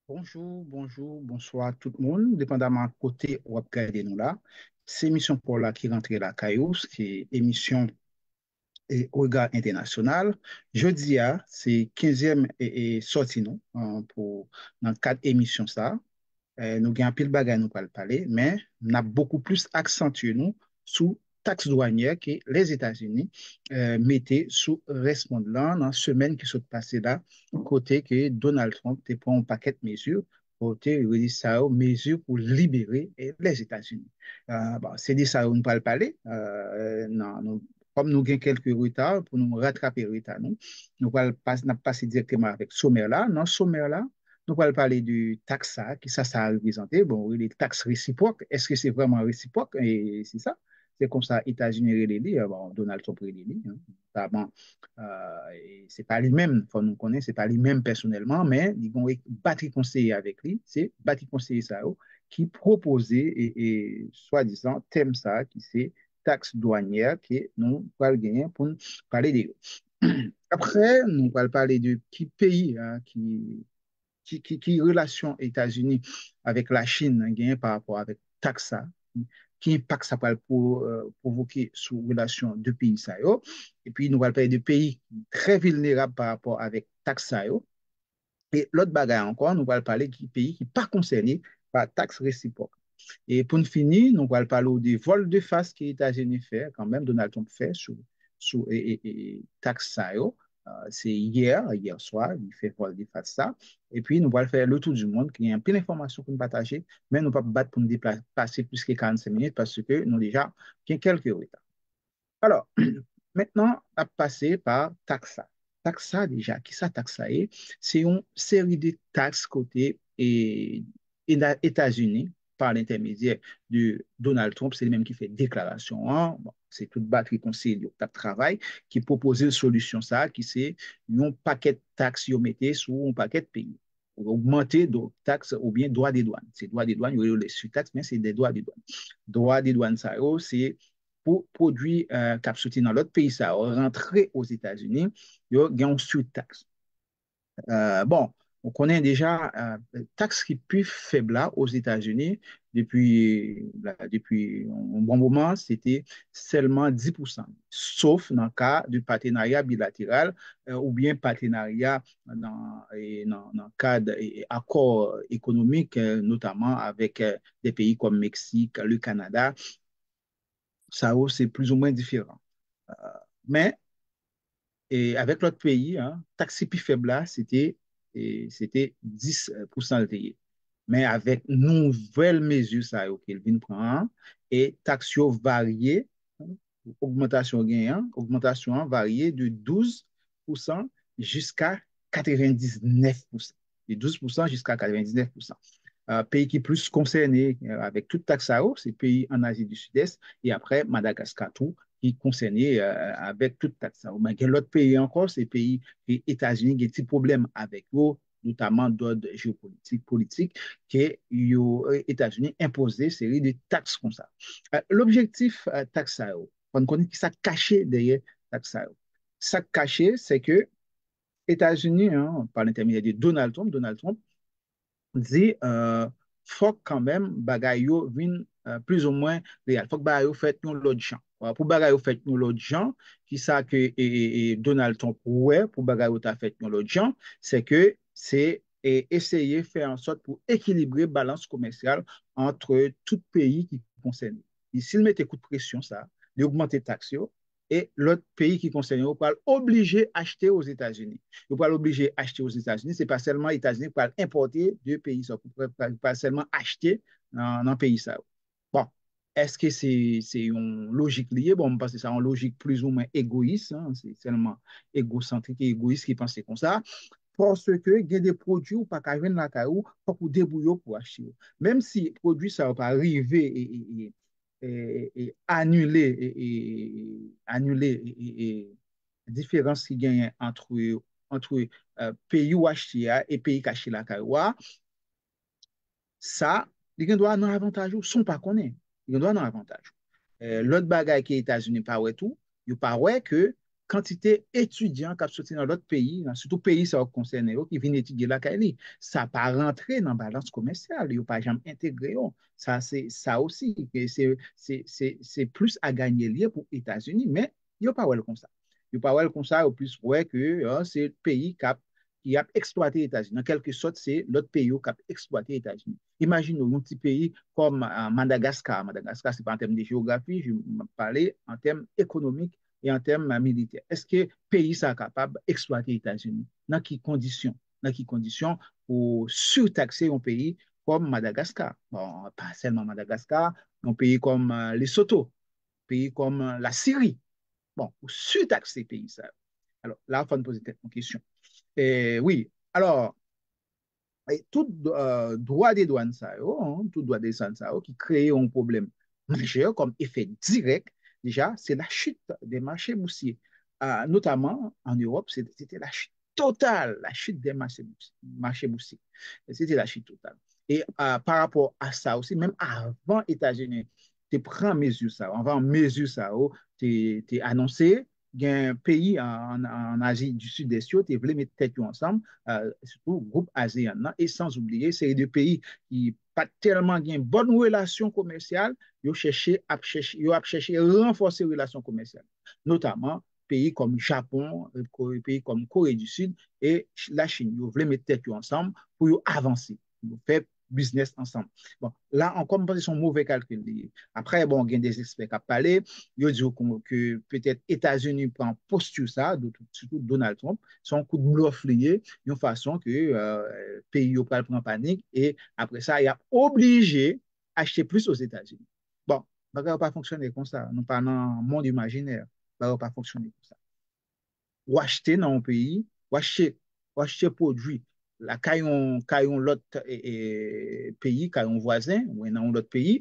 Bonsoir tout le monde, dépendamment côté ou regarder nous là. C'est émission pour la qui rentre la Caillou, qui est émission et regard international. Jeudi, c'est 15e et sorti nous pour dans quatre émissions ça. Nous avons un pile bagage nous pas parler, mais on a beaucoup plus accentué nous sous taxe douanière que les États-Unis mettaient sous respondant dans la semaine qui s'est passée là, côté que Donald Trump te prend un paquet de mesures côté ça, mesures pour libérer les États-Unis. Bon, c'est de ça qu'on ne parle pas parler. Non, comme nous avons quelques retards pour nous rattraper le retard, nous allons passer directement avec sommaire là. Dans sommaire là, nous allons parler du taxa, qui ça a représenté. Bon, oui, les taxes réciproques, est-ce que c'est vraiment réciproque? Et c'est ça. C'est comme ça, États-Unis les dit, bon, Donald Trump les dit, hein. Notamment, c'est pas lui-même, faut nous connaître, c'est pas lui-même personnellement, mais ils vont battre conseiller avec lui, c'est battre conseiller ça, qui proposait et soi-disant thème ça, qui c'est taxe douanière que nous allons gagner pour nous parler de. Après, nous allons parler de qui pays hein, qui relation États-Unis avec la Chine hein, gagne par rapport avec taxa, qui impact ça peut provoquer sous relation de pays ça yo. Et puis nous allons parler de pays très vulnérables par rapport avec taxa yo. Et l'autre bagage encore, nous allons parler de pays qui pas concernés par taxe réciproque. Et pour finir, nous allons parler des vols de face que les États-Unis fait, quand même, Donald Trump fait sous taxe ça yo. C'est hier soir, il fait vol de face ça. Et puis, nous allons faire le tour du monde, qui y a un peu d'informations pour nous partager, mais nous ne pouvons pas battre pour nous passer plus que 45 minutes parce que nous déjà quelques retards. Alors, maintenant, on va passer par taxa. Taxa, déjà, qui ça taxa est? C'est une série de taxes côté et États-Unis par l'intermédiaire de Donald Trump. C'est lui-même qui fait déclaration. Hein. Bon, c'est toute batterie conseil de travail qui propose une solution, ça, qui c'est un paquet de taxes qu'ils mettent sur un paquet de pays. Pour augmenter de taxes ou bien droits des douanes. C'est droits des douanes, il y a les surtaxes, mais c'est des droits des douanes. Droits des douanes, ça, c'est pour produire cap sorti dans l'autre pays, ça rentrer aux États-Unis, il y a une surtaxe. Bon, on connaît déjà taxe qui est plus faible là aux États-Unis depuis un bon moment, c'était seulement 10%, sauf dans le cas du partenariat bilatéral ou bien partenariat dans le cadre d'accords économiques, notamment avec des pays comme Mexique, le Canada. Ça, c'est plus ou moins différent. Mais avec l'autre pays, hein, taxe plus faible là, c'était 10% le payé. Mais avec nouvelles mesures ça qu'elle vient prendre et taxe variée, hein, augmentation gain, hein, augmentation variée de 12% jusqu'à 99%. De 12% jusqu'à 99%. Pays qui est plus concerné avec toute taxe à eau, c'est pays en Asie du Sud-Est et après Madagascar tout qui est concerné avec toute taxe à eau. Mais l'autre pays encore, c'est pays les États-Unis qui ont des problèmes avec eux, notamment d'ordre géopolitique, politique, que les États-Unis imposent une série de taxes comme ça. L'objectif taxe à eau, on connaît qui ça caché derrière taxe à eau. Ça caché, c'est que États-Unis, hein, par l'intermédiaire de Donald Trump dit faut quand même bagay yo vin plus ou moins réel. Faut que bagay yo fait yon l'autre gens. Pour bagay yo fait yon l'autre gens, qui ça que Donald Trump ouais pour bagay yo ta fait yon l'autre gens, c'est que c'est essayer de faire en sorte pour équilibrer balance commerciale entre tout pays qui concerne. Et s'il met coup de pression ça, il augmenter taxes et l'autre pays qui concerne, il va obligé d'acheter aux États-Unis. Il va obligé d'acheter aux États-Unis. Ce n'est pas seulement les États-Unis qui vont importer de pays, ça ne pas seulement acheter dans un pays. Ça. Bon, est-ce que c'est une logique liée? Bon, parce que c'est une logique plus ou moins égoïste. Hein, c'est seulement égocentrique et égoïste qui pense comme ça. Parce que il y a des produits ou pas qu'à venir la caillou, pas pour débrouiller pour acheter. Même si les produits ça va pas arriver et annuler la différence qui gagne entre pays où acheter et pays qui achète la caillou, ça, les gens doivent avoir un avantage ou sont pas connaître. Ils doivent avoir un avantage. L'autre bagaille qui est États-Unis pas ouais tout, il pas ouais que quantité d'étudiants qui sortent dans l'autre pays, surtout pays ça concerne, qui viennent étudier la Cali, ça n'a pas rentré dans la balance commerciale, ils n'ont pas jamais intégré. Ça, c'est ça aussi, c'est plus à gagner lié pour les États-Unis, mais ils n'ont pas ouais comme ça. Ils n'ont pas ouais comme ça, au plus ouais que c'est le pays qui a exploité les États-Unis. En quelque sorte, c'est l'autre pays qui a exploité les États-Unis. Imaginez un petit pays comme Madagascar. Madagascar, ce n'est pas en termes de géographie, je parlais en termes économiques et en termes militaires. Est-ce que le pays est capable d'exploiter les États-Unis? Dans quelles conditions? Dans quelles conditions pour surtaxer un pays comme Madagascar? Bon, pas seulement Madagascar, un pays comme Lesotho, un pays comme la Syrie. Bon, pour surtaxer les pays, ça. Alors là, il faut nous poser une question. Et oui, alors, et tout droit des douanes, ça, tout droit des douanes, ça, qui crée un problème majeur comme effet direct, déjà, c'est la chute des marchés boursiers. Notamment en Europe, c'était la chute totale, la chute des marchés boursiers. C'était la chute totale. Et par rapport à ça aussi, même avant États-Unis, tu prends mesure ça, avant mesure ça, tu annoncé il y a un pays en Asie du Sud-Est qui voulait mettre tête ensemble, surtout le groupe ASEAN, et sans oublier, c'est des pays qui pas tellement une bonne relation commerciale, ils ont cherché à renforcer les relations commerciales, notamment pays comme Japon, pays comme Corée du Sud et la Chine. Ils voulaient mettre tête ensemble pour avancer, pour faire business ensemble. Bon, là encore, c'est son mauvais calcul. Après, bon, il y a des experts qui ont parlé, ils disent que peut-être États-Unis prend posture ça, surtout Donald Trump, son coup de bluff lié, d'une façon que le pays n'a pas prend panique et après ça, il a obligé d'acheter plus aux États-Unis. Bon, ça ne va pas fonctionner comme ça. Nous parlons dans le monde imaginaire. Ça ne va pas fonctionner comme ça. Ou acheter dans un pays, ou acheter produit. Là, quand l'autre pays, quand on voisin, ou dans l'autre pays,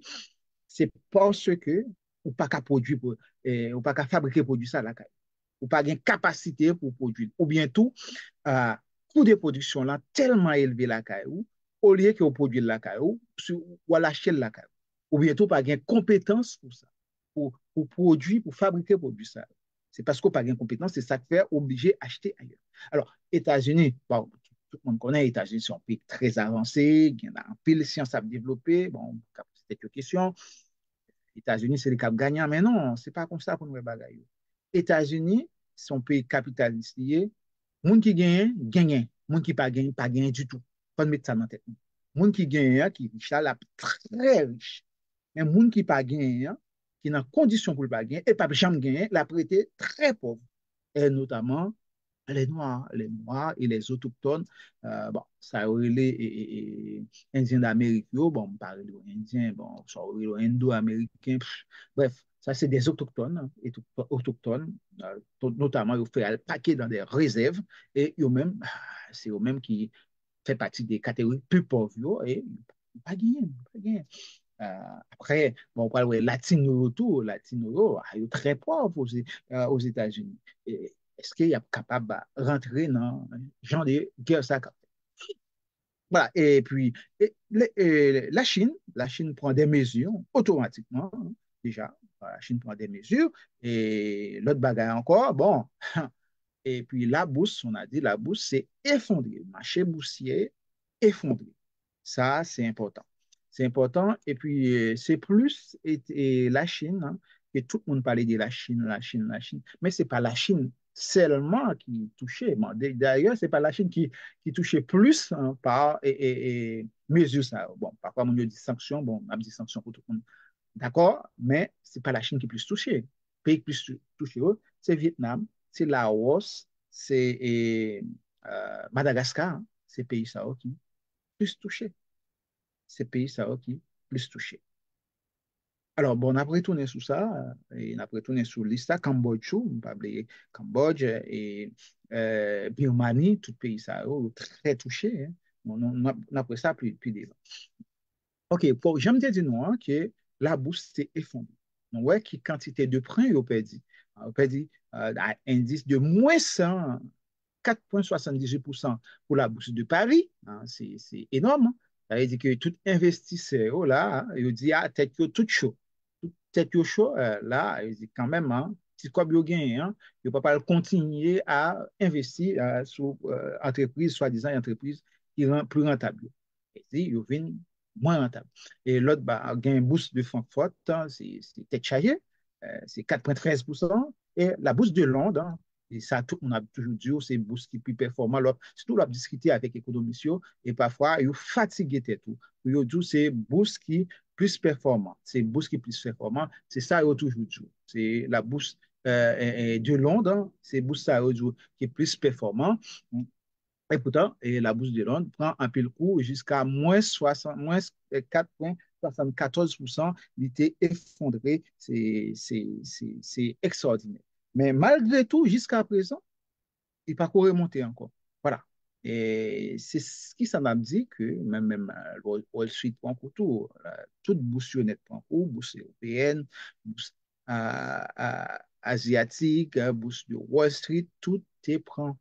c'est parce que ou pas qu'à produire, ou pas qu'à fabriquer produit ça là, ou pas une capacité pour produire. Ou bien tout, euh, coût de production là tellement élevé la caillou, au lieu que vous produisez la caillou, ou à l'acheter la caillou. Ou bien tout, pas une compétence pour ça, pour produire, pour fabriquer produit ça. C'est parce qu'on n'a pas de compétence, c'est ça qui fait obligé d'acheter ailleurs. Alors, États-Unis, bon, tout le monde connaît, les États-Unis sont un pays très avancé, il y a un pile de sciences à développer, bon, c'est une question. États-Unis, c'est le cap gagnant, mais non, c'est pas comme ça pour nous bagaille. États-Unis, son pays capitaliste lié, moun qui gagne, gagne, moun qui pas gagne du tout. Pas de mettre ça dans la tête. Moun qui gagne, qui riche, là, très riche. Mais moun qui pas gagne, qui n'a condition pour le pas gagner, et pas jamais gagner, la prêté très pauvre. Et notamment les Noirs et les autochtones, bon, ça aurait les Indiens d'Amérique, bon, on parle des Indiens, bon, ça aurait les Indo-Américains, bref, ça c'est des autochtones, autochtones, notamment ils fait un paquet dans des réserves et eux-mêmes, c'est eux-mêmes qui fait partie des catégories plus pauvres et pas gagné, pas gagné. Après, bon, on parle de latino, tout, latino, très pauvre aux États-Unis. Est-ce qu'il est capable de rentrer dans le genre de guerre ça? Voilà. Et puis, la Chine prend des mesures automatiquement, déjà. La Chine prend des mesures. Et l'autre bagaille encore, bon. Et puis, la bourse, on a dit, la bourse s'est effondrée. Le marché boursier effondré. Ça, c'est important. C'est important. Et puis, c'est plus la Chine, hein, que tout le monde parlait de la Chine, la Chine, la Chine. Mais ce n'est pas la Chine seulement qui touchait. Bon, d'ailleurs, ce n'est pas la Chine qui touchait plus, hein, par mesure ça. Bon, parfois, on dit sanctions. Bon, on a dit sanctions pour tout le monde. D'accord? Mais ce n'est pas la Chine qui est plus touchée. Le pays qui est plus touché, c'est Vietnam, c'est Laos, c'est Madagascar, hein, ces pays ça qui plus touchés. Ces pays ça qui plus touchés. Alors, bon, on a retourné sur ça, et on a retourné sur l'Ista, Cambodge, on peut appeler Cambodge et Birmanie, tout pays ça, très touché. Hein. Bon, on a pris ça plus des OK, pour j'aime te dire non, hein, que la bourse s'est effondrée. Donc, ouais, qui quantité de prêts ils ont perdu. On perdu un indice de moins 100, 4,78% pour la bourse de Paris. Hein, c'est énorme. Hein. Ça veut dire que tout investisseur, oh là, hein, il dit, ah, tête tout chaud. Tête chaud, là, il dit quand même, hein, petit quoi bien gagné, hein, il ne pas continuer à investir sur entreprise, soi-disant entreprise qui rend plus rentable. Et il devient moins rentable. Et l'autre, bah, gain bourse de Francfort, hein, c'est tête chargée, c'est 4,13%. Et la bourse de Londres, hein, et ça, tout, on a toujours dit, oh, c'est une bourse qui est plus performante. Surtout, on a discuté avec les économistes, et parfois, ils fatiguent tout. Ils disent c'est une bourse qui est plus performante. C'est une bourse qui est plus performante. C'est ça, ils ont toujours dit. C'est la bourse de Londres, hein, c'est une bourse ça, qui est plus performante. Et pourtant, la bourse de Londres prend un peu le coup jusqu'à moins 60, moins 4,74%. Il était effondré. C'est extraordinaire. Mais malgré tout, jusqu'à présent, il n'a pas remonter encore. Voilà. Et c'est ce qui ça m'a dit que même Wall Street prend pour tout, toute bourse net prend pour, bourse européenne, bourse asiatique, bourse de Wall Street, tout est prend.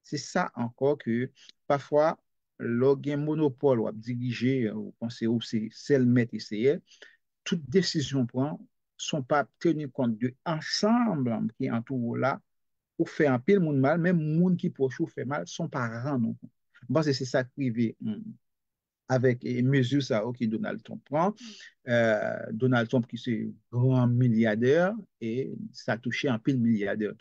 C'est ça encore que parfois, lorsqu'il y a un monopole ou diriger, ou penser où c'est celle mettre essayer, toutes décisions prend sont pas tenues compte de ensemble qui entoure là pour faire un pile monde mal, même monde qui proche ou fait mal, sont parents non. Bon, c'est ça qui arrive avec les mesures ça que Donald Trump prend. Donald Trump qui est grand milliardaire et ça a touché un pile milliardaire.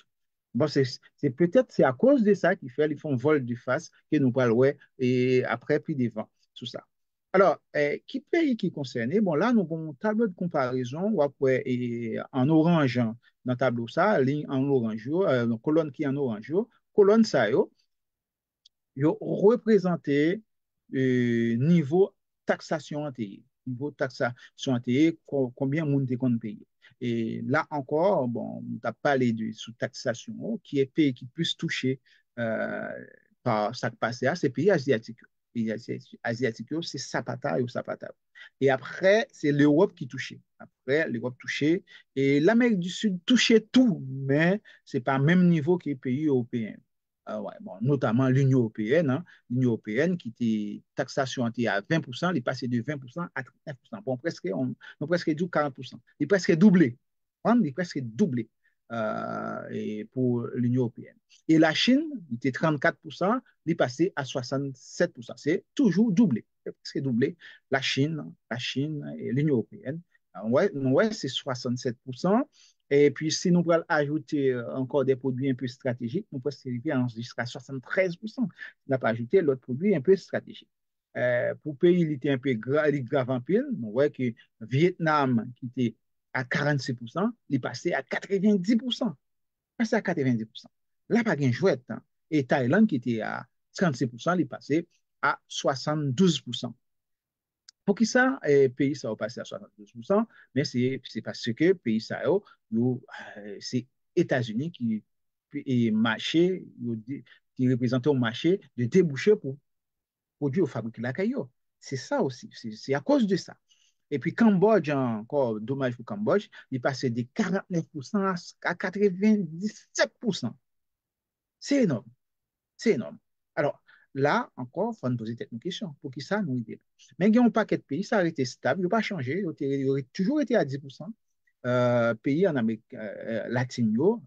Bon, c'est peut-être c'est à cause de ça qu'ils font, ils font vol du face que nous parlons ouais, et après puis des vents, tout ça. Alors, qui pays qui est concerné? Bon, là, nous avons un tableau de comparaison ou après, en orange hein, dans le tableau ça, ligne en orange, colonne qui est en orange, colonne ça, yo représenté niveau taxation en TI. Niveau taxation en TI, combien de monde compte payer. Et là encore, bon, on t'a parlé de sous-taxation, qui est pays qui plus touché euh, par ça qui passe à ces pays asiatiques. Les pays asiatiques, c'est Zapata et Zapata. Et après, c'est l'Europe qui touchait. Après, l'Europe touchait. Et l'Amérique du Sud touchait tout, mais ce n'est pas le même niveau que les pays européens. Ouais, bon, notamment l'Union européenne, hein, l'Union européenne qui était taxation était à 20%, il est passé de 20% à 39%. Bon, on presque dit 40%. Il est presque doublé. Il est presque doublé et pour l'Union européenne. Et la Chine, il était 34%, il est passé à 67%. C'est toujours doublé. C'est presque doublé. La Chine et l'Union européenne. Ouais, ouais c'est 67%. Et puis, si nous voulons ajouter encore des produits un peu stratégiques, nous pouvons arriver jusqu'à 73%. On n'a pas ajouté l'autre produit un peu stratégique. Pour pays, il était un peu grave en pile. On voit que Vietnam, qui était à 46%, il est passé à 90%. Passé à 90%. Là, pas de jouette. Hein. Et Thaïlande, qui était à 36%, il est passé à 72%. Pour qui ça, pays ça va passer à 72%, mais c'est parce que pays ça, c'est États-Unis qui est marché, qui représente un marché de débouché pour produire ou fabriquer la caillou. C'est ça aussi, c'est à cause de ça. Et puis Cambodge, encore dommage pour Cambodge, il est passé de 49% à 97%. C'est énorme. C'est énorme. Alors, là, encore, il faut nous poser une question. Pour qui ça, nous aider? Mais il y a un paquet de pays, ça a été stable, il n'a pas changé, il aurait toujours été à 10%. Pays en Amérique latine, donc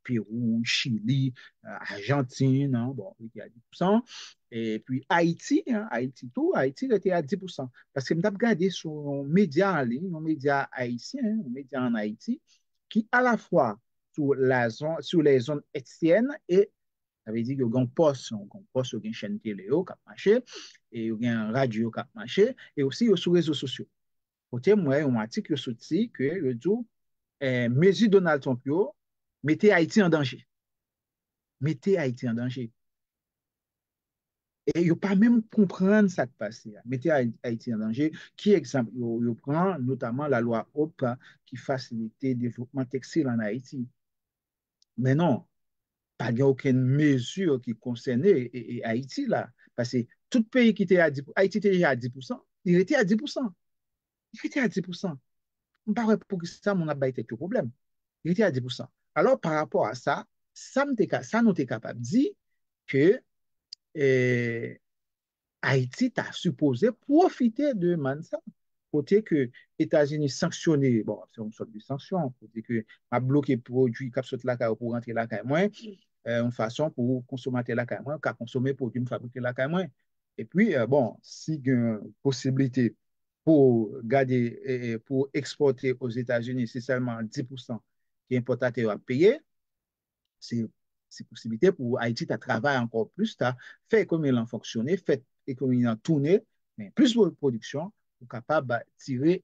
Pérou, Chili, Argentine, hein, bon, il était à 10%. Et puis Haïti, hein, Haïti tout, Haïti il était à 10%. Parce que je me regardé sur un média en ligne, un média haïtien, un média en Haïti, qui à la fois sur les zones haïtiennes et ça veut dire qu'il y a un poste, une chaîne télé qui a marché, et il y a une radio qui a marché, et aussi sur les réseaux sociaux. Côté moi, un article sorti que le dit, mesure Donald Trump, mettez Haïti en danger. Mettez Haïti en danger. Et il ne pas même comprendre ça qui passe. Mettez Haïti en danger. Qui exemple, il prend notamment la loi HOP qui facilite le développement textile en Haïti. Mais non, pas aucune mesure qui concernait Haïti là. Parce que tout pays qui était à 10%, Haïti était déjà à 10%, il était à 10%. Il était à 10%. Pas pour que ça, mon abat était le problème. Il était à 10%. Alors, par rapport à ça, ça nous est capable de dire que Haïti t'a supposé profiter de Mansa côté que États-Unis sanctionné, bon, c'est une sorte de sanction, côté que a bloqué produit qui sorti la caille pour rentrer la caille moins, une façon pour consommer la caille moins, qu'à consommer produit fabriquer la caille moins. Et puis, bon, si il y a une possibilité pour garder, pour exporter aux États-Unis, c'est seulement 10% qui est importateur à payer, c'est possibilité pour Haïti de travailler encore plus, de faire l'économie fonctionner, faire l'économie tourner, mais plus de production pour capable de tirer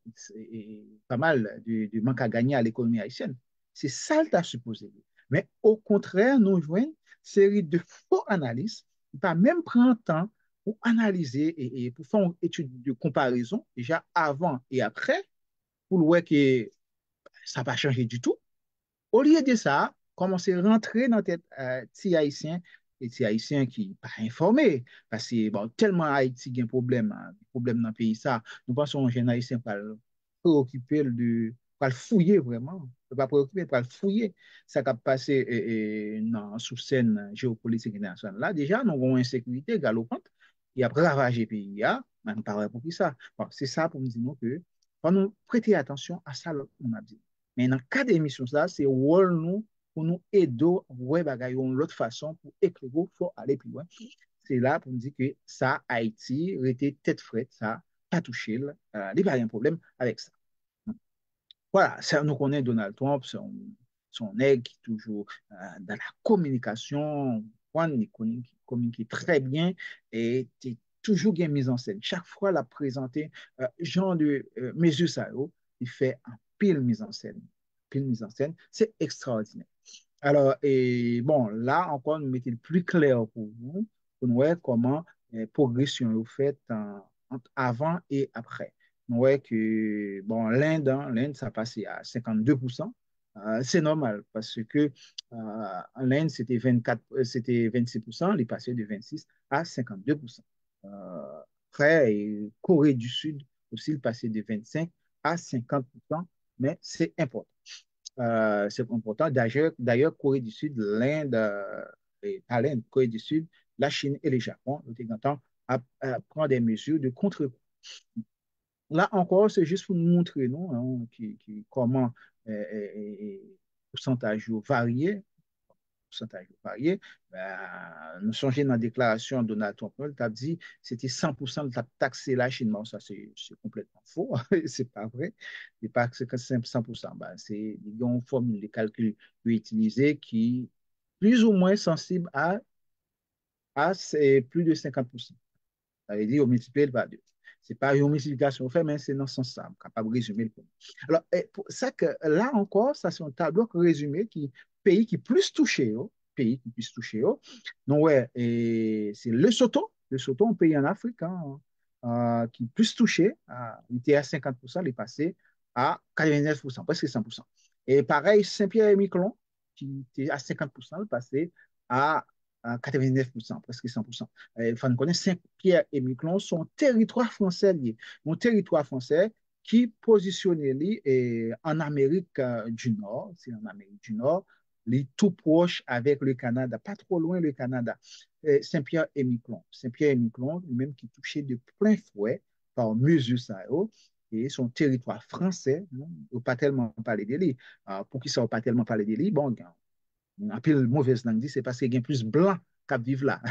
pas mal de manque à gagner à l'économie haïtienne. C'est ça le supposé. Mais au contraire, nous jouons une série de faux analyses, pas même prendre le temps pour analyser et pour faire une étude de comparaison, déjà avant et après, pour voir que ça n'a pas changé du tout. Au lieu de ça, commencer à rentrer dans la tête des Haïtiens et des Haïtiens qui ne sont pas informés. Parce que bon, tellement Haïti a un problème, hein, problème dans le pays, ça, nous pensons que les jeunes Haïtiens pas préoccupés de pas le fouiller vraiment. Pas préoccupé, pas le fouiller. Ça qui a passé dans sous scène géopolitique internationale. Là, déjà, nous avons une insécurité galopante qui a ravagé le pays. Même pas pour qui ça. Bon, c'est ça pour nous dire que faut nous prêter attention à ça, on a dit. Mais dans le cas d'émission, ça, c'est rôle nous pour nous aider ouais bagaille l'autre façon pour écrire, faut aller plus loin. C'est là pour nous dire que ça, Haïti, était tête frette, ça, pas touché, il n'y a pas un problème avec ça. Voilà, ça, nous connaissons Donald Trump, son nègre qui est toujours dans la communication, il communique très bien et est toujours bien mise en scène. Chaque fois, la présenter, genre de mesures ça, il fait un pile mise en scène. Pile mise en scène, c'est extraordinaire. Alors, et bon, là encore, nous mettons le plus clair pour nous voir comment progression est faite avant et après. Nous voyons que, bon, l'Inde, ça passé à 52%. C'est normal parce que l'Inde, c'était 24, c'était 26%, il est passé de 26 à 52%. Euh, Après, et Corée du Sud aussi, il est passé de 25 à 50%, mais c'est important. C'est important. D'ailleurs, Corée du Sud, l'Inde, et pas l'Inde, Corée du Sud, la Chine et le Japon ont été contents à prendre des mesures de contre. Là encore, c'est juste pour nous montrer non, hein, comment le pourcentage varié, nous songeons dans la déclaration de Donald Trump, il a dit que c'était 100% de la taxe la Chine. Bon, ça, c'est complètement faux. C'est pas vrai. C'est pas que c'est 100%. Ben, c'est une formule de calcul utilisée qui est plus ou moins sensible à plus de 50%. Ça veut dire, on multiplie par deux. Ce n'est pas une multiplication fait, mais c'est dans ce sens-là, capable de résumer le point. Alors, pour ça que là encore, ça c'est un tableau résumé qui pays qui plus touché, pays qui plus touché. Donc, ouais, et c'est le Soto, un pays en Afrique, hein, qui plus touché, il était à 50%, il est passé à 99%, presque 100%. Et pareil, Saint-Pierre-et-Miquelon, qui était à 50%, il est passé à 99%, presque 100%. Enfin, nous connaissons Saint-Pierre et Miquelon, son territoire français lié. Mon territoire français qui positionné en Amérique du Nord, c'est en Amérique du Nord, les tout proche avec le Canada, pas trop loin le Canada. Saint-Pierre et Miquelon. Saint-Pierre et Miquelon, même qui touchait de plein fouet par mesure ça, et son territoire français, on ne pas tellement parler de lui. Pour qui ça ne pas tellement parler de lui, bon, un peu mauvaise langue, c'est parce qu'il y a plus blanc qui vivent là.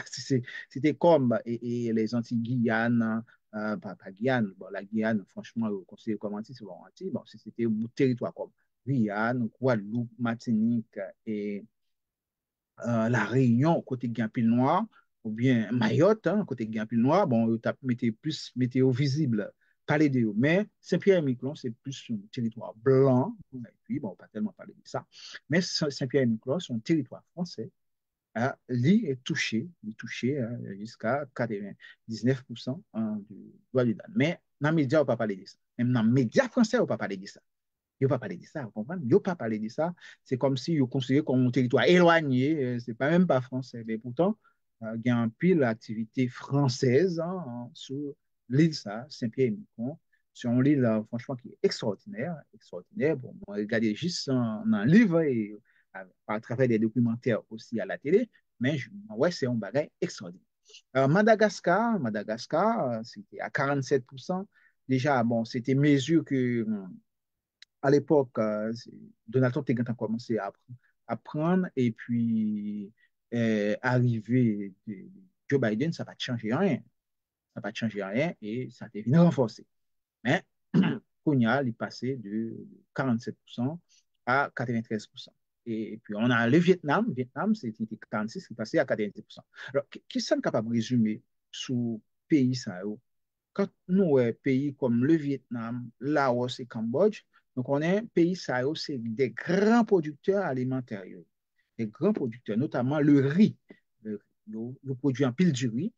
C'était comme les Antilles-Guyane, pas Guyane, bon, la Guyane, franchement, au conseil comme Antilles, c'est bon, Antilles, bon, c'était un territoire comme Guyane, Guadeloupe, Martinique et la Réunion, côté Guampil Noir, ou bien Mayotte, hein, côté Guampil Noir, bon, tu mettez plus météo visible, pas les deux. Mais Saint-Pierre-et-Miquelon, c'est plus un territoire blanc, et puis, bon, pas tellement parler de ça. Mais Saint-Pierre-et-Miquelon, c'est un territoire français. Lui est touché hein, jusqu'à 99% hein, du droit du Dan. Mais dans les médias, on ne peut pas parler de ça. Même dans les médias français, on ne peut pas parler de ça. Il ne pas parler de ça, vous comprenez? Il ne pas parler de ça. C'est comme si vous considérez comme un territoire éloigné, ce n'est pas même pas français. Mais pourtant, il y a un pile d'activité française hein, sur l'île Saint-Pierre-et-Miquelon. C'est une île, franchement, qui est extraordinaire. Extraordinaire. Bon, on regarde juste dans un livre et à travers des documentaires aussi à la télé, mais ouais, c'est un bagage extraordinaire. Madagascar, c'était à 47%. déjà, bon, c'était mesure que, à l'époque, Donald Trump était commencé à prendre, et puis, arrivé de Joe Biden, ça va te changer rien. Ça va te changer rien, et ça devient renforcé. Mais, Kounia, il est passé de 47% à 93%. Et puis, on a le Vietnam. Vietnam, c'était 46, qui est passé à 90%. Alors, qui sommes capables de résumer sous pays ça? Quand nous, pays comme le Vietnam, Laos et Cambodge, donc on est un pays ça, c'est des grands producteurs alimentaires. Des grands producteurs, notamment le riz. Le produit en pile du riz.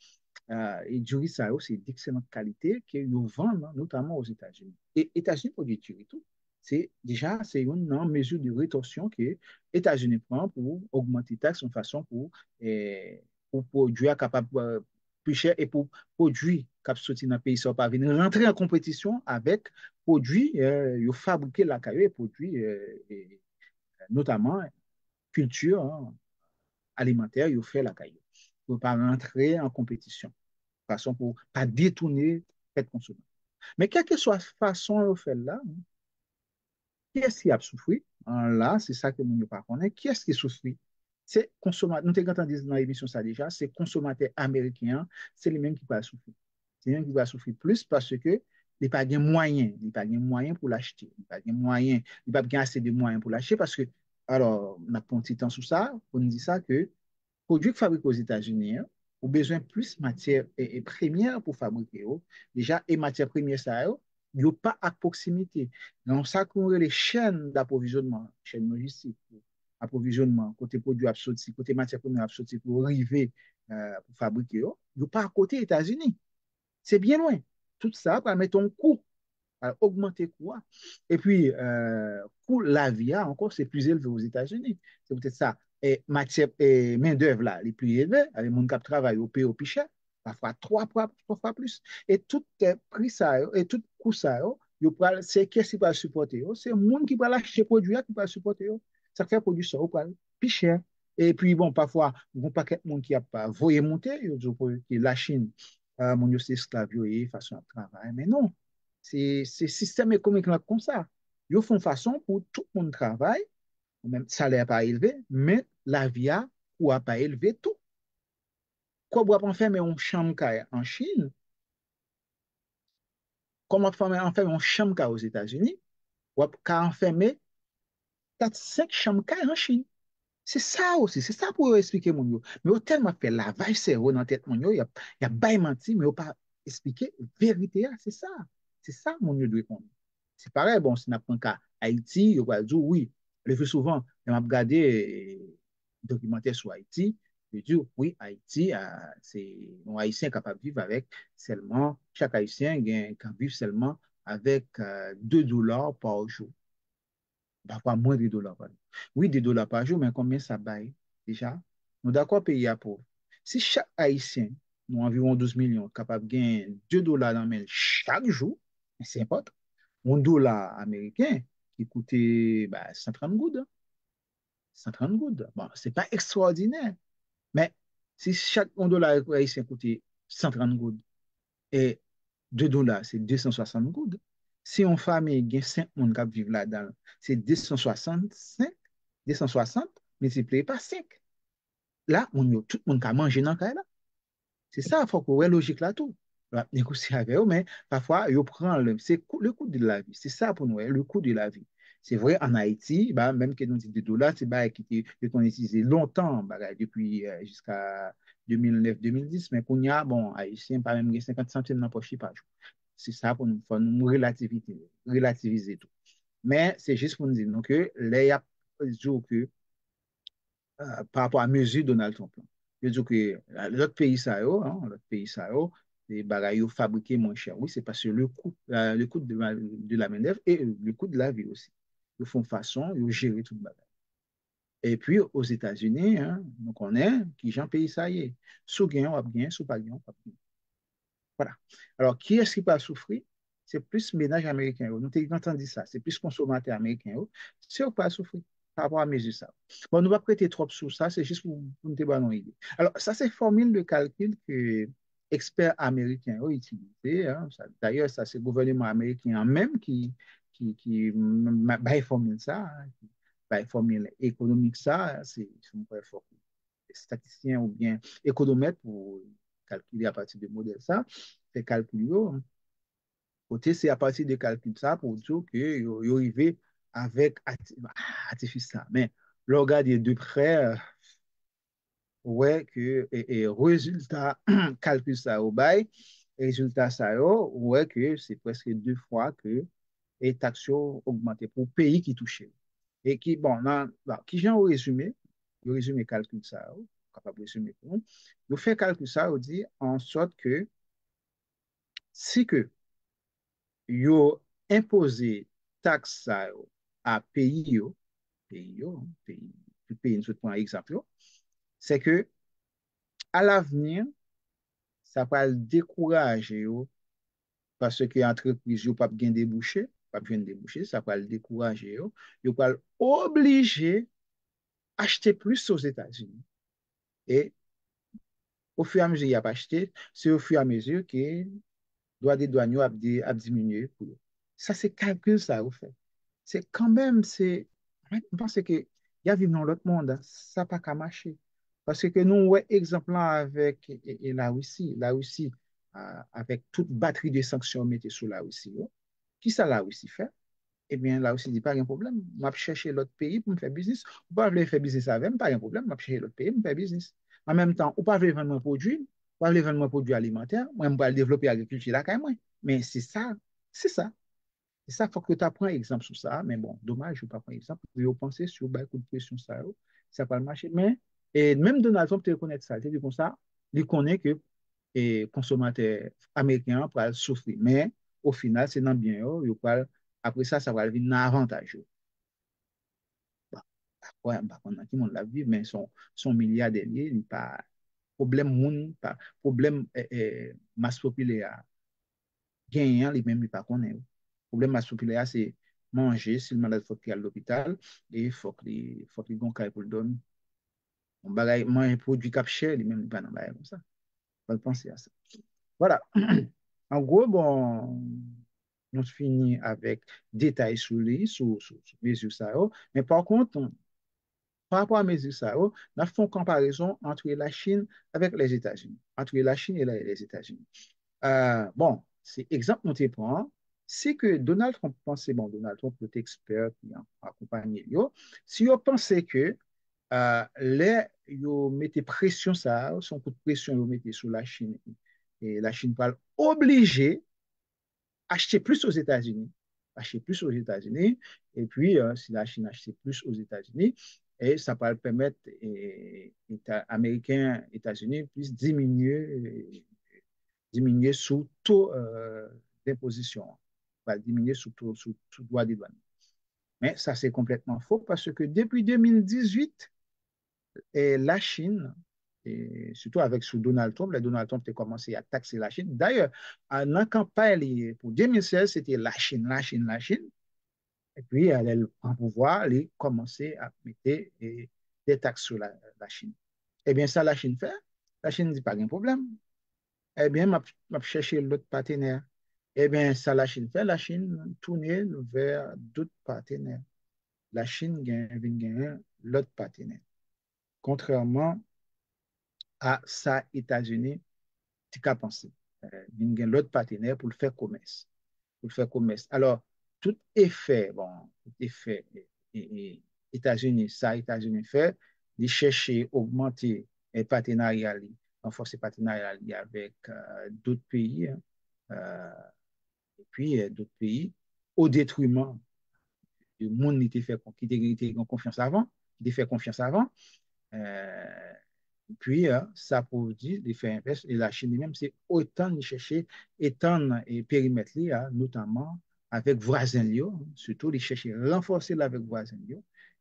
Et du riz, ça, c'est d'excellente qualité que nous vendons notamment aux États-Unis. Et États-Unis produit du riz tout. C'est une mesure de rétorsion que les États-Unis prennent pour augmenter les taxes de façon pour produire capable plus cher et pour produire cap sorti dans le pays ça pas venir rentrer en compétition avec produits fabriqués la caillou et produits notamment culture alimentaire ils fait la caillou pour pas rentrer en compétition façon pour pas détourner cette consommation. Mais quelle que soit la façon de faire là, qui est-ce qui a souffert? Là, c'est ça que nous ne pas connaître. Qui est-ce qui souffre? C'est consommateur. Nous t'avons entendu dans l'émission ça déjà, c'est consommateur américain, c'est les mêmes qui va souffrir. C'est les mêmes qui va souffrir plus parce que il n'y a pas de moyens, il n'y a pas de moyens pour l'acheter, il n'y a pas de moyens, il n'y a pas assez de moyens pour l'acheter parce que, alors, on a pris un petit temps sur ça, on dit ça que produits fabriqués aux États-Unis, hein, ont besoin plus de matières et premières pour fabriquer. Oh. Déjà, et matières premières, ça, il n'y a pas à proximité. Donc, ça, qu'on les chaînes d'approvisionnement, chaînes logistiques, approvisionnement, côté produits absortis, côté matières premières absorties pour arriver pour fabriquer, oh, il n'y a pas à côté des États-Unis. C'est bien loin. Tout ça va mettre un coût augmenter quoi. Et puis, coût la vie, encore, c'est plus élevé aux États-Unis. C'est peut-être ça. Et matière et main-d'œuvre, là, les plus élevés, les gens qui travaillent au pays au plus cher, parfois trois fois plus. Et tout prix ça, et tout coût ça, c'est qu'est-ce qui va supporter? C'est le monde qui va l'acheter produit qui va supporter. Ça fait produit ça, plus cher. Et puis, bon, parfois, il n'y a pas de monde qui a pas voyé monter, la Chine, mon c'est esclave, façon de travail. Mais non, c'est système économique là comme ça. Ils font façon pour tout le monde travaille, même salaire pas élevé, mais la vie a ou a pas élevé tout. Quoi on pas faire mais on chambre en Chine, comme on fait on chambre aux États-Unis, ou pas enfermer 4-5 chambres en Chine. C'est ça aussi, c'est ça pour expliquer mon yo. Mais au tellement fait lavage cerveau dans la tête mon yo, il y a pas menti, mais il pas expliquer vérité, c'est ça. C'est ça mon yo doit comprendre. C'est pareil, bon, si on prend cas Haïti, il va dire oui. Le plus souvent, on a regardé documentaire sur Haïti, je dis oui, Haïti, c'est un Haïtien capable de vivre avec seulement, chaque Haïtien can vivre seulement avec $2 par jour parfois moins de dollars par jour. Oui, des dollars par jour, mais combien ça baille déjà? Nous d'accord payer à pauvre. Si chaque Haïtien, nous environ 12 millions, capable de gagner $2 dans le mail chaque jour, c'est important. Un dollar américain qui coûtait 130 gouttes, hein, 130 gouttes. Bon, c'est pas extraordinaire, mais si chaque un dollar haïtien coûtait 130 gouttes et $2, c'est 260 gouttes. Si on famille gagne 5 personnes qui vivent là-dedans, c'est 265, 260 multiplié par 5. Là, tout le monde a mangé dans le cas là. C'est ça, il faut qu'on ait logique là tout. On va négocier avec eux, mais parfois, ils prennent le coût de la vie. C'est ça pour nous, le coût de la vie. C'est vrai, en Haïti, même que nous disons des dollars, c'est qui ont utilisé longtemps, depuis jusqu'à 2009-2010, mais qu'on y a, bon, Haïtien, pas même 50 centimes dans la poche par jour. C'est ça pour nous, faut nous relativiser tout. Mais c'est juste pour nous dire donc, que les y a que par rapport à mesure Donald Trump. Je veux dire que l'autre pays, ça, l'autre pays, ça, les bagailles fabriqués moins cher. Oui, c'est parce que le coût de la main-d'œuvre et le coût de la vie aussi. Ils font façon, ils gèrent tout le bagage. Et puis, aux États-Unis, on connaît qui j'en pays ça y est. Sous gain, on bien, sous pas gain, on pas bien. Voilà. Alors, qui est-ce qui va souffrir? C'est plus ménage américain. Nous avons entendu ça. C'est plus consommateur américain. C'est eux qui va souffrir par rapport à mesure ça. Bon, nous ne va pas prêter trop sur ça. C'est juste pour nous donner une idée. Alors, ça, c'est formule de calcul que experts américains ont utilisé. Hein, d'ailleurs, ça, c'est le gouvernement américain même qui bah, formule ça, hein, qui bah, formule économique ça, hein, c'est un peu fort. Statisticiens ou bien économètres pour calculer à partir de modèles ça, fait calculer. Côté, c'est à partir de calculs ça pour dire que vous arrivez avec artificiel. Mais le regarder de près, ouais que résultat calcul ça au bail, résultat ça yo, ouais que c'est presque deux fois que les taxes ont augmenté pour le pays qui touchait. Et qui, bon, qui j'ai au résumé, le résumé calcul ça, yo, capable de résumer pour nous, nous fait calcul ça, on dit en sorte que si que yo imposé taxe ça yo, à pays, nous prenons exemple, c'est que à l'avenir, ça va le décourager yo, parce que l'entreprise n'a pas bien débouché, pas bien débouché, ça va le décourager yo, yo va obliger acheter plus aux États-Unis. Et au fur et à mesure qu'il a pas acheté, c'est au fur et à mesure que droit des douaniers a diminué pour eux. Ça, c'est calcul, ça, au fait. C'est quand même, c'est, je pense que il y a vivre dans l'autre monde, hein. Ça n'a pas qu'à marcher. Parce que nous, ouais, exemple là avec la Russie, avec toute batterie de sanctions mettées sur la Russie, yo. Qui ça la Russie fait? Eh bien, là aussi, dit pas de problème. Je vais chercher l'autre pays pour me faire business. Ou pas vouloir faire business avec, pas de problème. Je vais chercher l'autre pays pour me faire business. En même temps, ou pas vouloir vendre mon produit, ou pas vouloir vendre mon produit alimentaire, moi, je vais développer l'agriculture là, quand même. Mais c'est ça, c'est ça. C'est ça, il faut que tu apprennes exemple sur ça. Mais bon, dommage, je ne vais pas prendre exemple. Je vais penser sur un coup de pression, ça va pas marcher. Mais et même Donald Trump, tu connais ça. Tu dis comme ça, il connaît que les consommateurs américains peuvent souffrir. Mais au final, c'est dans le bien. Après ça, ça va devenir un avantage. Bah, ouais, bah, on a qui monde la vie, mais son milliardaire, il n'y a pas problème monde, pas problème masse populaire gagnant, les mêmes, il pas connaît. Le problème masse populaire, c'est manger, si le malade faut qu'il aille à l'hôpital, et il faut qu'il ait pour le donner. On bagaille, manger un produit cap cher, les mêmes, il pas dans bagaille comme ça. Faut penser à ça. Voilà. En gros, bon, on finit avec détails sur les, sur mesures ça. Mais par contre, par rapport à mesures ça, on a fait une comparaison entre la Chine avec les États-Unis, entre la Chine et les États-Unis. Bon, c'est exemple nous te prend, c'est que Donald Trump pensait, bon, Donald Trump, est expert qui a accompagné, si vous pensez que les, vous mettez pression ça, son coup de pression, vous mettez sur la Chine, et la Chine va obliger acheter plus aux États-Unis, acheter plus aux États-Unis, et puis si la Chine achète plus aux États-Unis, et ça va permettre Américains, États-Unis puissent diminuer sous taux d'imposition, va diminuer sous droit des douanes. Mais ça, c'est complètement faux parce que depuis 2018, la Chine, et surtout avec sous Donald Trump, Donald Trump a commencé à taxer la Chine. D'ailleurs, en la campagne pour 2016, c'était la Chine, la Chine, la Chine. Et puis, elle prend pouvoir, elle a commencé à mettre des taxes sur la Chine. Eh bien, ça, la Chine fait. La Chine ne dit pas de problème. Eh bien, m'a cherché l'autre partenaire. Eh bien, ça, la Chine fait. La Chine tourne vers d'autres partenaires. La Chine gagne l'autre partenaire. Contrairement à ça, États-Unis, tu qu'à penser. Il y a l'autre partenaire pour le faire commerce. Pour le faire commerce. Alors, tout effet, bon, tout effet, États-Unis, ça, États-Unis fait, de chercher, augmenter les partenariats, renforcer les partenariats avec d'autres pays, hein, et puis d'autres pays, au détriment du monde qui était confiance avant, qui était fait confiance avant. Euh, Puis, ça produit l'effet inverse. Et la Chine même, c'est autant de chercher, étendre et périmètre, notamment avec voisins, surtout les chercher renforcer avec voisins.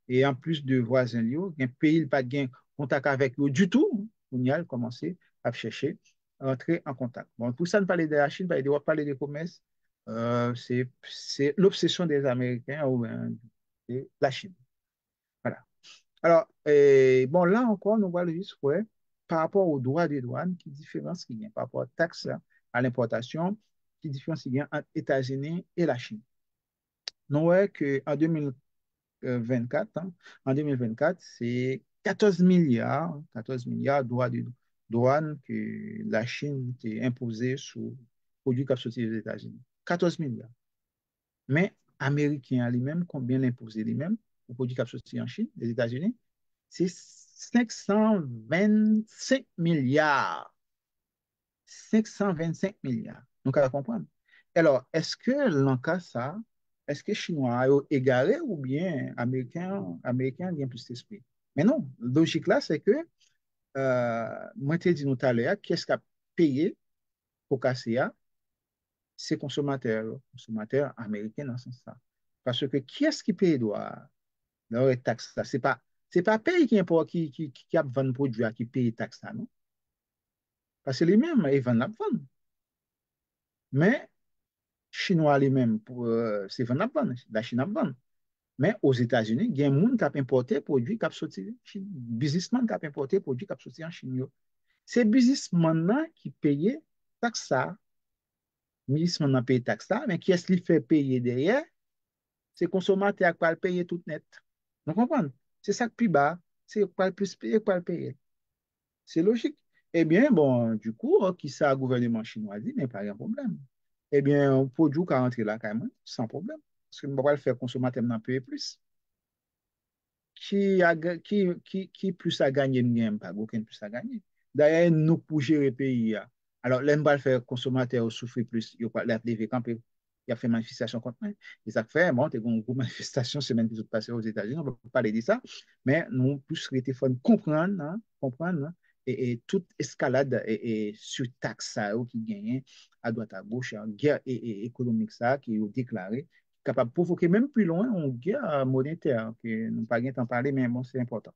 Et en plus de voisins, un pays pas de contact avec eux du tout, on y a commencé à chercher à entrer en contact. Bon, pour ça, ne parler de la Chine, on va parler de commerce. C'est l'obsession des Américains ou de la Chine. Voilà. Alors, bon, là encore, nous voyons juste, ouais. par rapport aux droits de douane, qui différence qu'il y a par rapport aux taxes à l'importation, qui différence qu'il y a entre les États-Unis et la Chine. Nous voyons qu'en 2024, en 2024, c'est 14 milliards de droits de douane que la Chine a imposé sur les produits qui sont sortis des États-Unis. 14 milliards. Mais Américains lui-même, combien l'imposer lui-même aux produits qui sont sortis en Chine, des États-Unis? C'est 525 milliards. 525 milliards. Donc, à comprendre. Alors, est-ce que l'enca ça, est-ce que Chinois ont égaré ou bien Américains ont plus d'esprit? Mais non, logique là, c'est que, moi, je t'ai dit tout à l'heure, qu'est-ce qu'a payé pour casser ça? C'est consommateurs américains dans ce sens-là. Parce que qui est-ce qui paye les taxes là? C'est pas pays qui a vendu produit qui paye les taxes là, non? Parce que les-mêmes, ils vendent la vendre. Mais Chinois les-mêmes, c'est vendre la vendre. La Chine a vendre. Mais aux États-Unis, il y a un monde qui a importé des produits qui a sorti en Chine. Businessman qui a importé des produits qui a sorti en Chine. C'est businessman qui paye taxe ça. Businessman paye taxe ça. Mais qui est-ce qui fait payer derrière? C'est le consommateur qui va le payer tout net. Vous comprenez? C'est ça que plus bas. C'est quoi le plus payer, quoi le payer. C'est logique. Eh bien, bon, du coup, qui ça, le gouvernement chinois dit, mais pas de problème. Eh bien, on produit qui rentre là, quand même, sans problème. Parce que nous ne pouvons pas le faire consommateur maintenant payer plus. Qui plus a gagné, nous n'avons pas, aucun plus a gagné. D'ailleurs, nous, pour gérer le pays, alors, l'aime pas le faire consommateur souffrir plus, il a levé campé, il a fait manifestation contre moi. Et ça fait, bon, t'es une manifestation semaine qui s'est passée aux États-Unis, on ne peut pas parler de ça, mais nous, plus, il faut comprendre, comprendre, et toute escalade et sur taxe ça, qui gagne à droite à gauche, en guerre économique ça, qui est déclaré capable de provoquer même plus loin une guerre monétaire, que nous pas temps parler, mais bon, c'est important.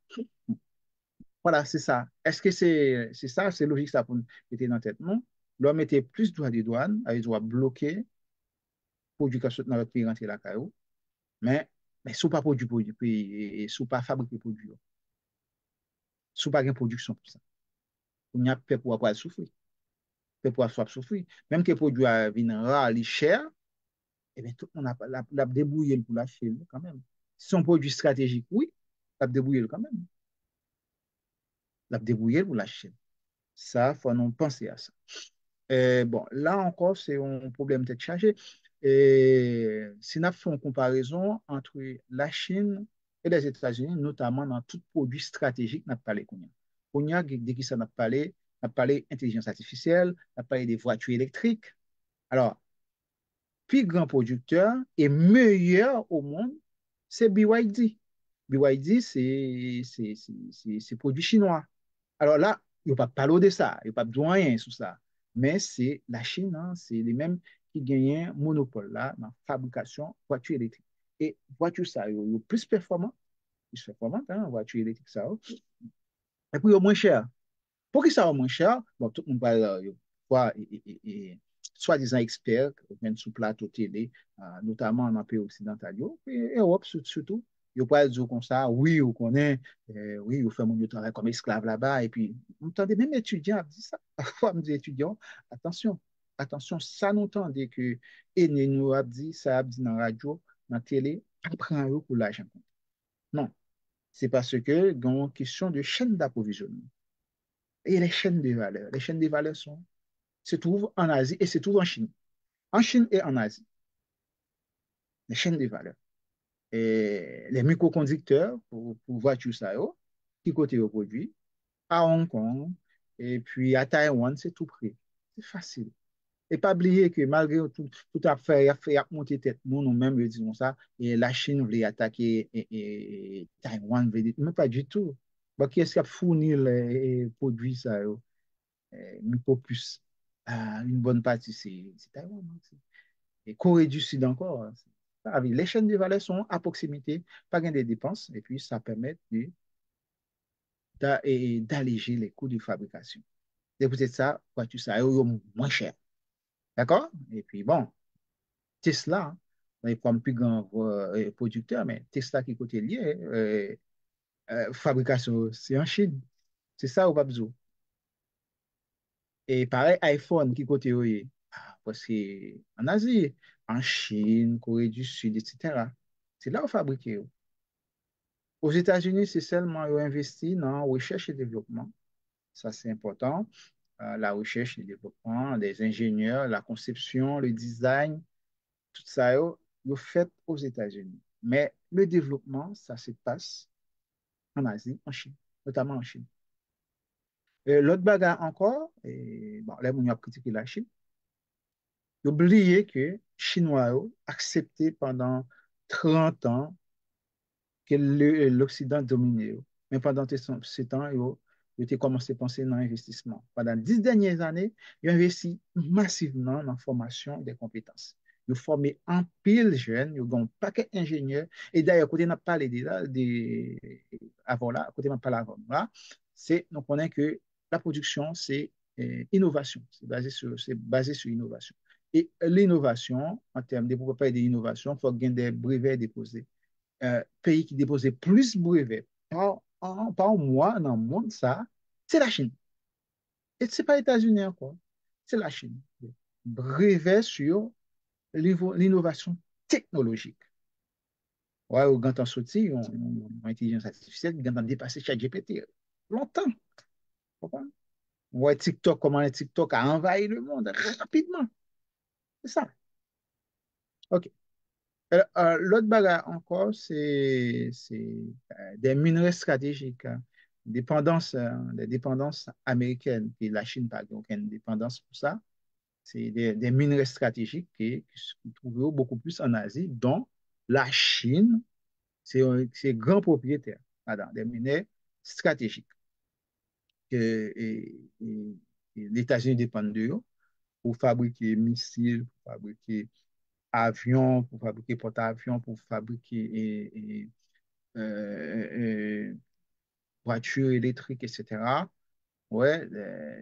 Voilà, c'est ça. Est-ce que c'est ça, c'est logique ça pour nous mettre dans la tête? Non. L'homme était plus droit des douanes, il doit bloquer pour du dans notre pays rentrer la caillou, mais si pas produit, puis si pas fabriquer produit, si pas une production pour ça, on y a fait pour avoir souffrir, fait pour avoir souffrir. Même que le produit vient rare, il est cher, eh bien, tout le monde a débrouillé pour l'acheter quand même. Si son produit stratégique, oui, l'a débrouillé quand même. L'a débrouillé pour l'acheter. Ça, il faut nous penser à ça. Bon, là encore, c'est un problème peut-être chargé. Et si nous faisons une comparaison entre la Chine et les États-Unis, notamment dans tout produit stratégique, nous parlé qu'on a. Dès que ça n'a parlé intelligence artificielle, n'a parlé des voitures électriques. Alors, plus grand producteur et meilleur au monde, c'est BYD. BYD, c'est produit chinois. Alors là, il n'y a pas parler de ça, il n'y a pas besoin de rien sur ça. Mais c'est la Chine, hein, c'est les mêmes qui gagnent un monopole là dans la fabrication de voitures électriques. Et voitures ça, il y a plus performant, hein, voiture électrique ça. Et puis, il y a moins cher. Pour que ça soit moins cher, bon, tout le monde va voir, soi-disant experts, même sous plateau télé, notamment dans les pays occidentaux, et Europe surtout, ils vont dire comme ça, oui, on connaît, oui, on fait mon travail comme esclave là-bas, et puis, vous entendez, même étudiants disent ça. Parfois, me dit étudiants, attention, attention, ça nous entendez que, et nous a dit, ça a dit dans la radio, dans la télé, prend pour l'argent. Non, c'est parce que, dans une question de chaîne d'approvisionnement. Et les chaînes de valeur se trouvent en Asie et se trouvent en Chine. En Chine et en Asie, les chaînes de valeur. Et les microconducteurs pour voitures, ça, qui côté au produit, à Hong Kong, et puis à Taïwan, c'est tout près. C'est facile. Et pas oublier que malgré tout à fait, il a monté tête, nous-mêmes, nous disons ça, et la Chine voulait attaquer et Taïwan, mais pas du tout. Bon, qui est-ce qui a fourni les produits, ça, Micropus, une bonne partie, c'est Taïwan, hein. Et Corée du Sud encore, hein. Les chaînes de valeur sont à proximité, pas gain des dépenses, et puis ça permet d'alléger les coûts de fabrication. C'est peut-être ça, voiture ça, moins cher. D'accord? Et puis bon, Tesla, hein, est comme plus grand producteur, mais Tesla qui est côté lié, fabrication, c'est en Chine. C'est ça ou pas besoin. Et pareil, iPhone, qui côté où est? Ah, parce que en Asie, en Chine, Corée du Sud, etc. C'est là où fabriqué. Aux États-Unis, c'est seulement où investi dans recherche et développement. Ça, c'est important. La recherche et le développement, des ingénieurs, la conception, le design, tout ça, est fait aux États-Unis. Mais le développement, ça se passe en Asie, en Chine, notamment en Chine. L'autre bagarre encore, et bon, là, on a critiqué la Chine, oublier que Chinois ont accepté pendant 30 ans que l'Occident dominait. Mais pendant ces temps, ils ont commencé à penser dans l'investissement. Pendant les 10 dernières années, ils ont investi massivement dans la formation des compétences. Ils ont formé un pile jeune, ils ont un paquet d'ingénieurs. Et d'ailleurs, côté n'a pas parlé avant là, côté n'a pas parlé avant là, c'est, nous connaissons que la production, c'est innovation. C'est basé sur l'innovation. Et l'innovation, en termes de propriété d'innovation, il faut gagner des brevets déposés. Pays qui déposait plus de brevets par mois dans le monde, ça, c'est la Chine. Et ce n'est pas les États-Unis encore, c'est la Chine. Brevet sur l'innovation technologique. Ouais, au grand temps sorti, on intelligence artificielle, quand on dépassé ChatGPT. Longtemps. Ouais, TikTok, comment le TikTok a envahi le monde rapidement. C'est ça. OK. L'autre bagarre encore, c'est des minerais stratégiques, hein. Des dépendances américaines. Et la Chine, par exemple, a une dépendance pour ça. C'est des minerais stratégiques qui se trouvent beaucoup plus en Asie, dont la Chine, c'est grand propriétaire des minerais stratégiques. Et les États-Unis dépendent d'eux pour fabriquer missiles, pour fabriquer avions, pour fabriquer porte-avions, pour fabriquer voitures électriques, etc. Ouais,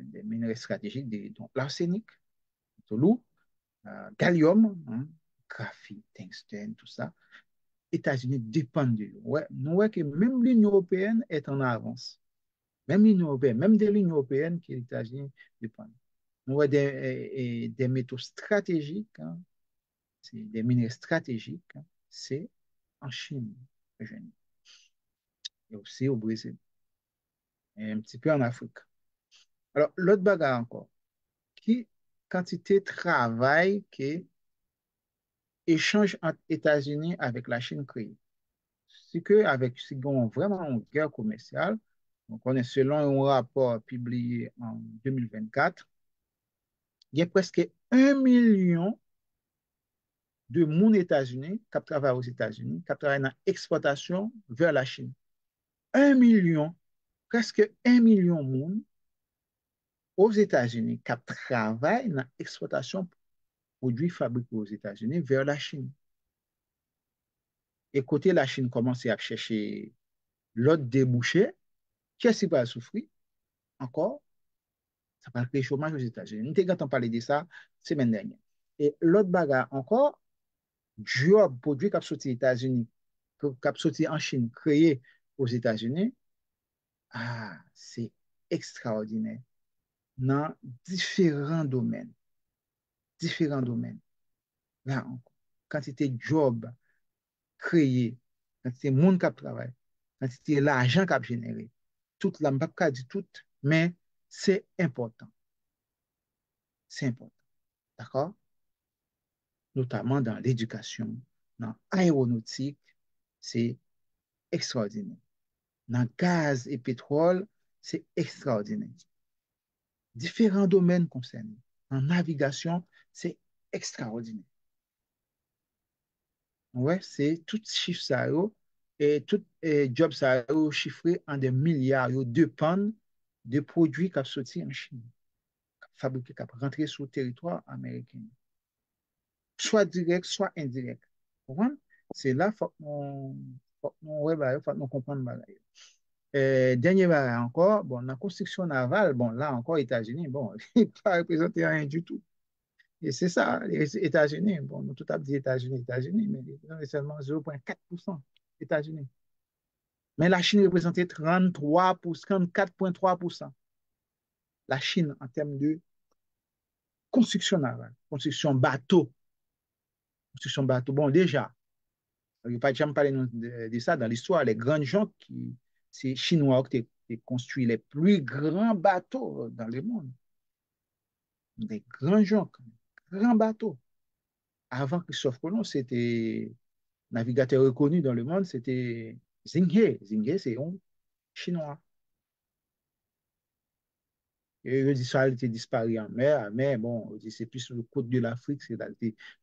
des minerais stratégiques, donc l'arsenic, le lourd, gallium, hein, graphite, tungstène, tout ça. États-Unis dépendent de eux. Ouais, nous voyons que même l'Union européenne est en avance. Même l'Union européenne, même de l'Union européenne, que les États-Unis dépendent. Nous voyons des métaux stratégiques, hein, c'est des minerais stratégiques, hein, c'est en Chine, et aussi au Brésil, et un petit peu en Afrique. Alors, l'autre bagarre encore, qui quantité de travail qui échange entre États-Unis avec la Chine crée. C'est que avec si on vraiment une guerre commerciale, donc on est selon un rapport publié en 2024, il y a presque 1 million de monde États-Unis qui travaillent aux États-Unis, qui travaillent dans l'exportation vers la Chine. 1 million, presque 1 million de monde aux États-Unis qui travaillent dans l'exportation de produits fabriqués aux États-Unis vers la Chine. Et côté la Chine commence à chercher l'autre débouché, qu'est-ce qui va souffrir encore? Ça va créer chômage aux États-Unis. Nous avons parlé de ça la semaine dernière. Et l'autre bagarre encore, job produit qui a sorti aux États-Unis, qui a sorti en Chine, créé aux États-Unis, ah, c'est extraordinaire dans différents domaines. Différents domaines. Là, quantité de job créé, quantité de monde qui travaille, quantité l'argent qui a généré. Tout là, je ne peux pas dire tout, mais c'est important. C'est important. D'accord? Notamment dans l'éducation, dans l'aéronautique, c'est extraordinaire. Dans le gaz et pétrole, c'est extraordinaire. Différents domaines concernés. En navigation, c'est extraordinaire. Ouais, c'est tout chiffre ça, et tout job ça, chiffré en des milliards, dépendent de produits qui sont sortis en Chine, fabriqués, qui sont rentrés sur le territoire américain. Soit direct, soit indirect. Vous comprenez? C'est là qu'il faut nous comprendre. Dernier bagage encore, bon, la construction navale, bon, là encore, États-Unis, bon, il ne pas représenter rien du tout. Et c'est ça, les États-Unis, bon, nous tout à dit États-Unis, États-Unis, mais c'est seulement 0,4% États-Unis. Mais la Chine représentait 33%, 34,3%. La Chine, en termes de construction navale, construction bateau. Bon, déjà, il n'y a pas jamais parlé de ça dans l'histoire. Les grands gens qui, c'est Chinois qui ont construit les plus grands bateaux dans le monde. Des grands gens, grands bateaux. Avant Christophe Colomb, c'était navigateur reconnu dans le monde, c'était Zheng He. Zheng He, c'est un Chinois. Et je dis ça, elle était disparue en mer, mais bon, c'est plus sur le côte de l'Afrique, c'est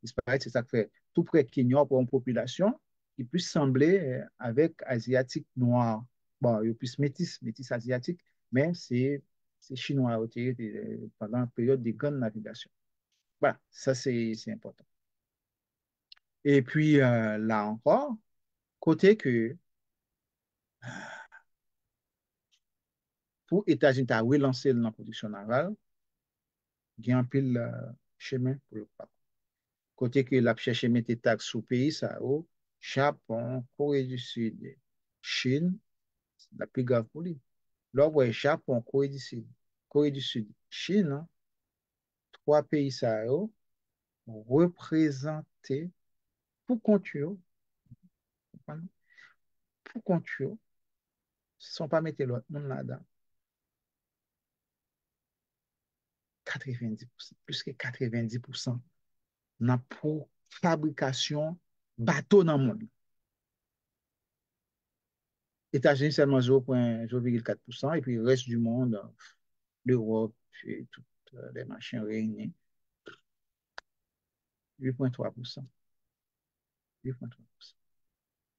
disparaître, c'est ça qui fait tout près de Kenya pour une population qui puisse sembler avec asiatique noir. Bon, il y a plus métis asiatique, mais c'est chinois pendant la période des grandes navigations. Voilà, ça c'est important. Et puis là encore, côté que pour États-Unis, tu as relancé la production navale, il y a un pile chemin pour le pas. Côté que la cherché mettre taxes sous pays, ça, au Japon, Corée du Sud, Chine, c'est la plus grave pour lui. Là, ouais, Japon, Corée du Sud, Chine, hein, trois pays, ça, représentés pour contour, pour contour, sans pas mettre l'autre monde là-dedans, 90%, plus que 90% dans pour fabrication bateau dans le monde. États-Unis seulement 0,4%, et puis le reste du monde, l'Europe et toutes les machines réunies, 8,3%. 8,3%.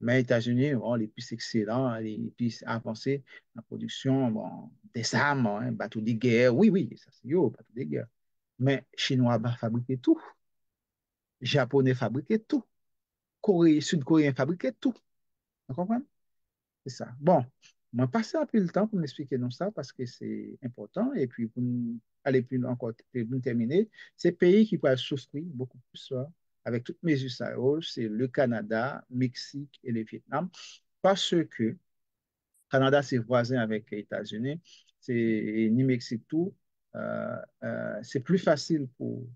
Mais les États-Unis, bon, les plus excellents, les plus avancés en production, bon, des armes, hein, bateaux de guerre, oui, oui, ça c'est yo, bateaux de guerre. Mais Chinois bah, fabriquaient tout, Japonais fabriquaient tout, Sud-Coréens fabriquaient tout. Vous comprenez? C'est ça. Bon, moi, passer un peu le temps pour m'expliquer non ça parce que c'est important. Et puis, pour aller plus loin encore, pour nous terminer, ces pays qui peuvent souffrir beaucoup plus ça, avec toutes mes USAO, c'est le Canada, Mexique et le Vietnam. Parce que le Canada, c'est voisin avec les États-Unis, c'est ni Mexique tout. C'est plus facile pour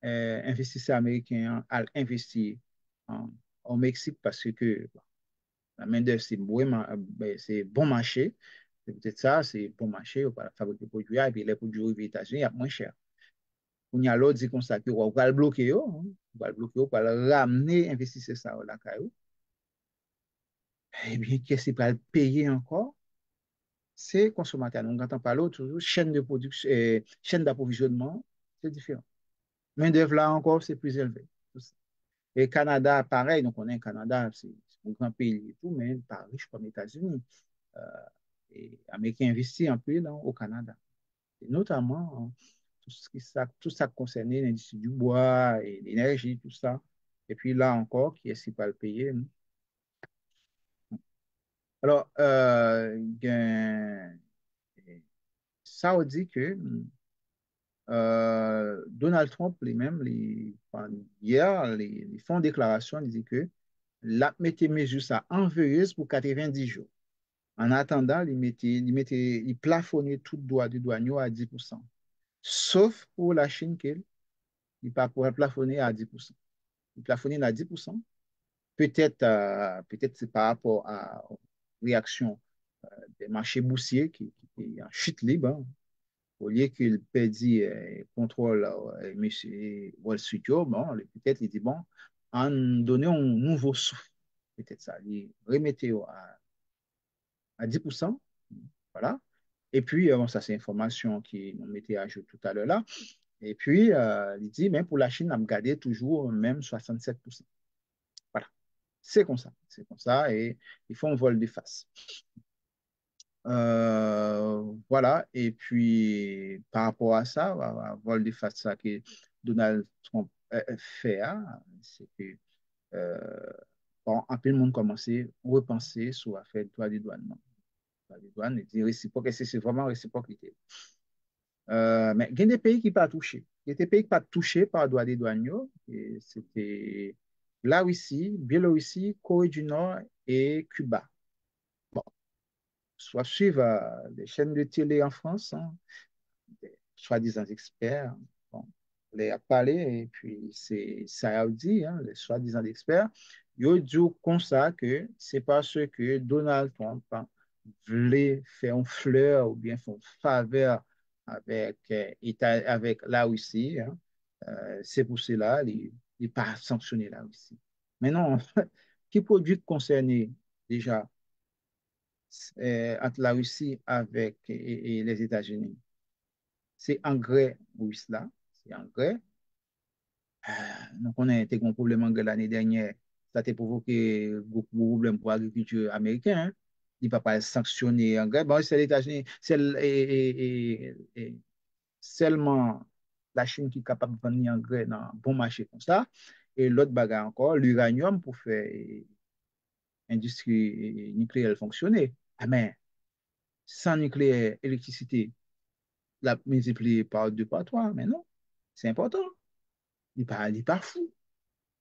investisseurs américains à investir en, au Mexique parce que la main-d'œuvre, c'est bon marché. C'est peut-être ça, c'est bon marché. On va fabriquer des produits et puis les produits aux États-Unis, il y a moins cher. On y a l'autre dit comme ça, on va le bloquer, on va le bloquer, on va le ramener, investir ça là, eh bien, qu'est-ce qu'il va payer encore? C'est consommateur. On entend parler toujours chaîne de production, chaîne d'approvisionnement, c'est différent. Main-d'œuvre là encore, c'est plus élevé. Et Canada, pareil, donc on est un Canada, c'est un grand pays et tout, mais pas riche comme les États-Unis. Euh, et Américains investissent un peu là, au Canada. Et notamment tout ça concerne l'industrie du bois et l'énergie, tout ça. Et puis là encore, qui est-ce qui va le payer? Hein? Alors, ça on dit que Donald Trump lui-même, enfin, hier, les font déclaration, il dit que la mettait mesure ça en veilleuse pour 90 jours. En attendant, il plafonnait tout droit du douanier à 10%. Sauf pour la Chine, qu'il il pas pour plafonner à 10%. Il plafonne à 10%. Peut-être c'est par rapport à réaction des marchés boursiers qui est en chute libre. Hein. Au lieu qu'il perdit contrôle M. Wall Street, bon, peut-être il dit, bon, en donnant un nouveau souffle, peut-être ça, il remettait à 10%. Voilà. Et puis, bon, ça, c'est information qui nous mettait à jour tout à l'heure là. Et puis, il dit, mais pour la Chine, on a gardé toujours même 67%. Voilà. C'est comme ça. C'est comme ça. Et ils font un vol de face. Voilà. Et puis, par rapport à ça, vol de face, ça que Donald Trump fait, hein, c'est que, euh, bon, un peu le monde commençait à repenser sur l'affaire de droit des douanes. Droit des douanes, et dire réciproque, et c'est vraiment réciprocité. Mais il y a des pays qui ne sont pas touchés. Il y a des pays qui ne sont pas touchés par le droit des douanes. Et c'était la Russie, Biélorussie, Corée du Nord et Cuba. Bon, soit suivre les chaînes de télé en France, hein, soi-disant experts, bon, les a parlé, et puis c'est ça a dit, hein, les soi-disant experts, ils ont dit comme ça que c'est parce que Donald Trump hein, voulait faire une fleur ou bien faire une faveur avec, avec la Russie, hein, c'est pour cela qu'il n'est pas sanctionné la Russie. Mais non, qui produit concerné déjà entre la Russie avec et les États-Unis? C'est engrais russe là, c'est engrais. Donc, on a un problème engrais l'année dernière. Ça a provoqué beaucoup de problèmes pour l'agriculture américaine. Hein. Il ne va pas sanctionner engrais. Bon, c'est les États-Unis, seulement la Chine qui est capable de vendre engrais dans un bon marché comme ça. Et l'autre bagarre encore, l'uranium pour faire industrie nucléaire fonctionner. Ah, mais sans nucléaire, électricité, la multiplier par deux, par trois. Mais non, c'est important. Il est pas fou.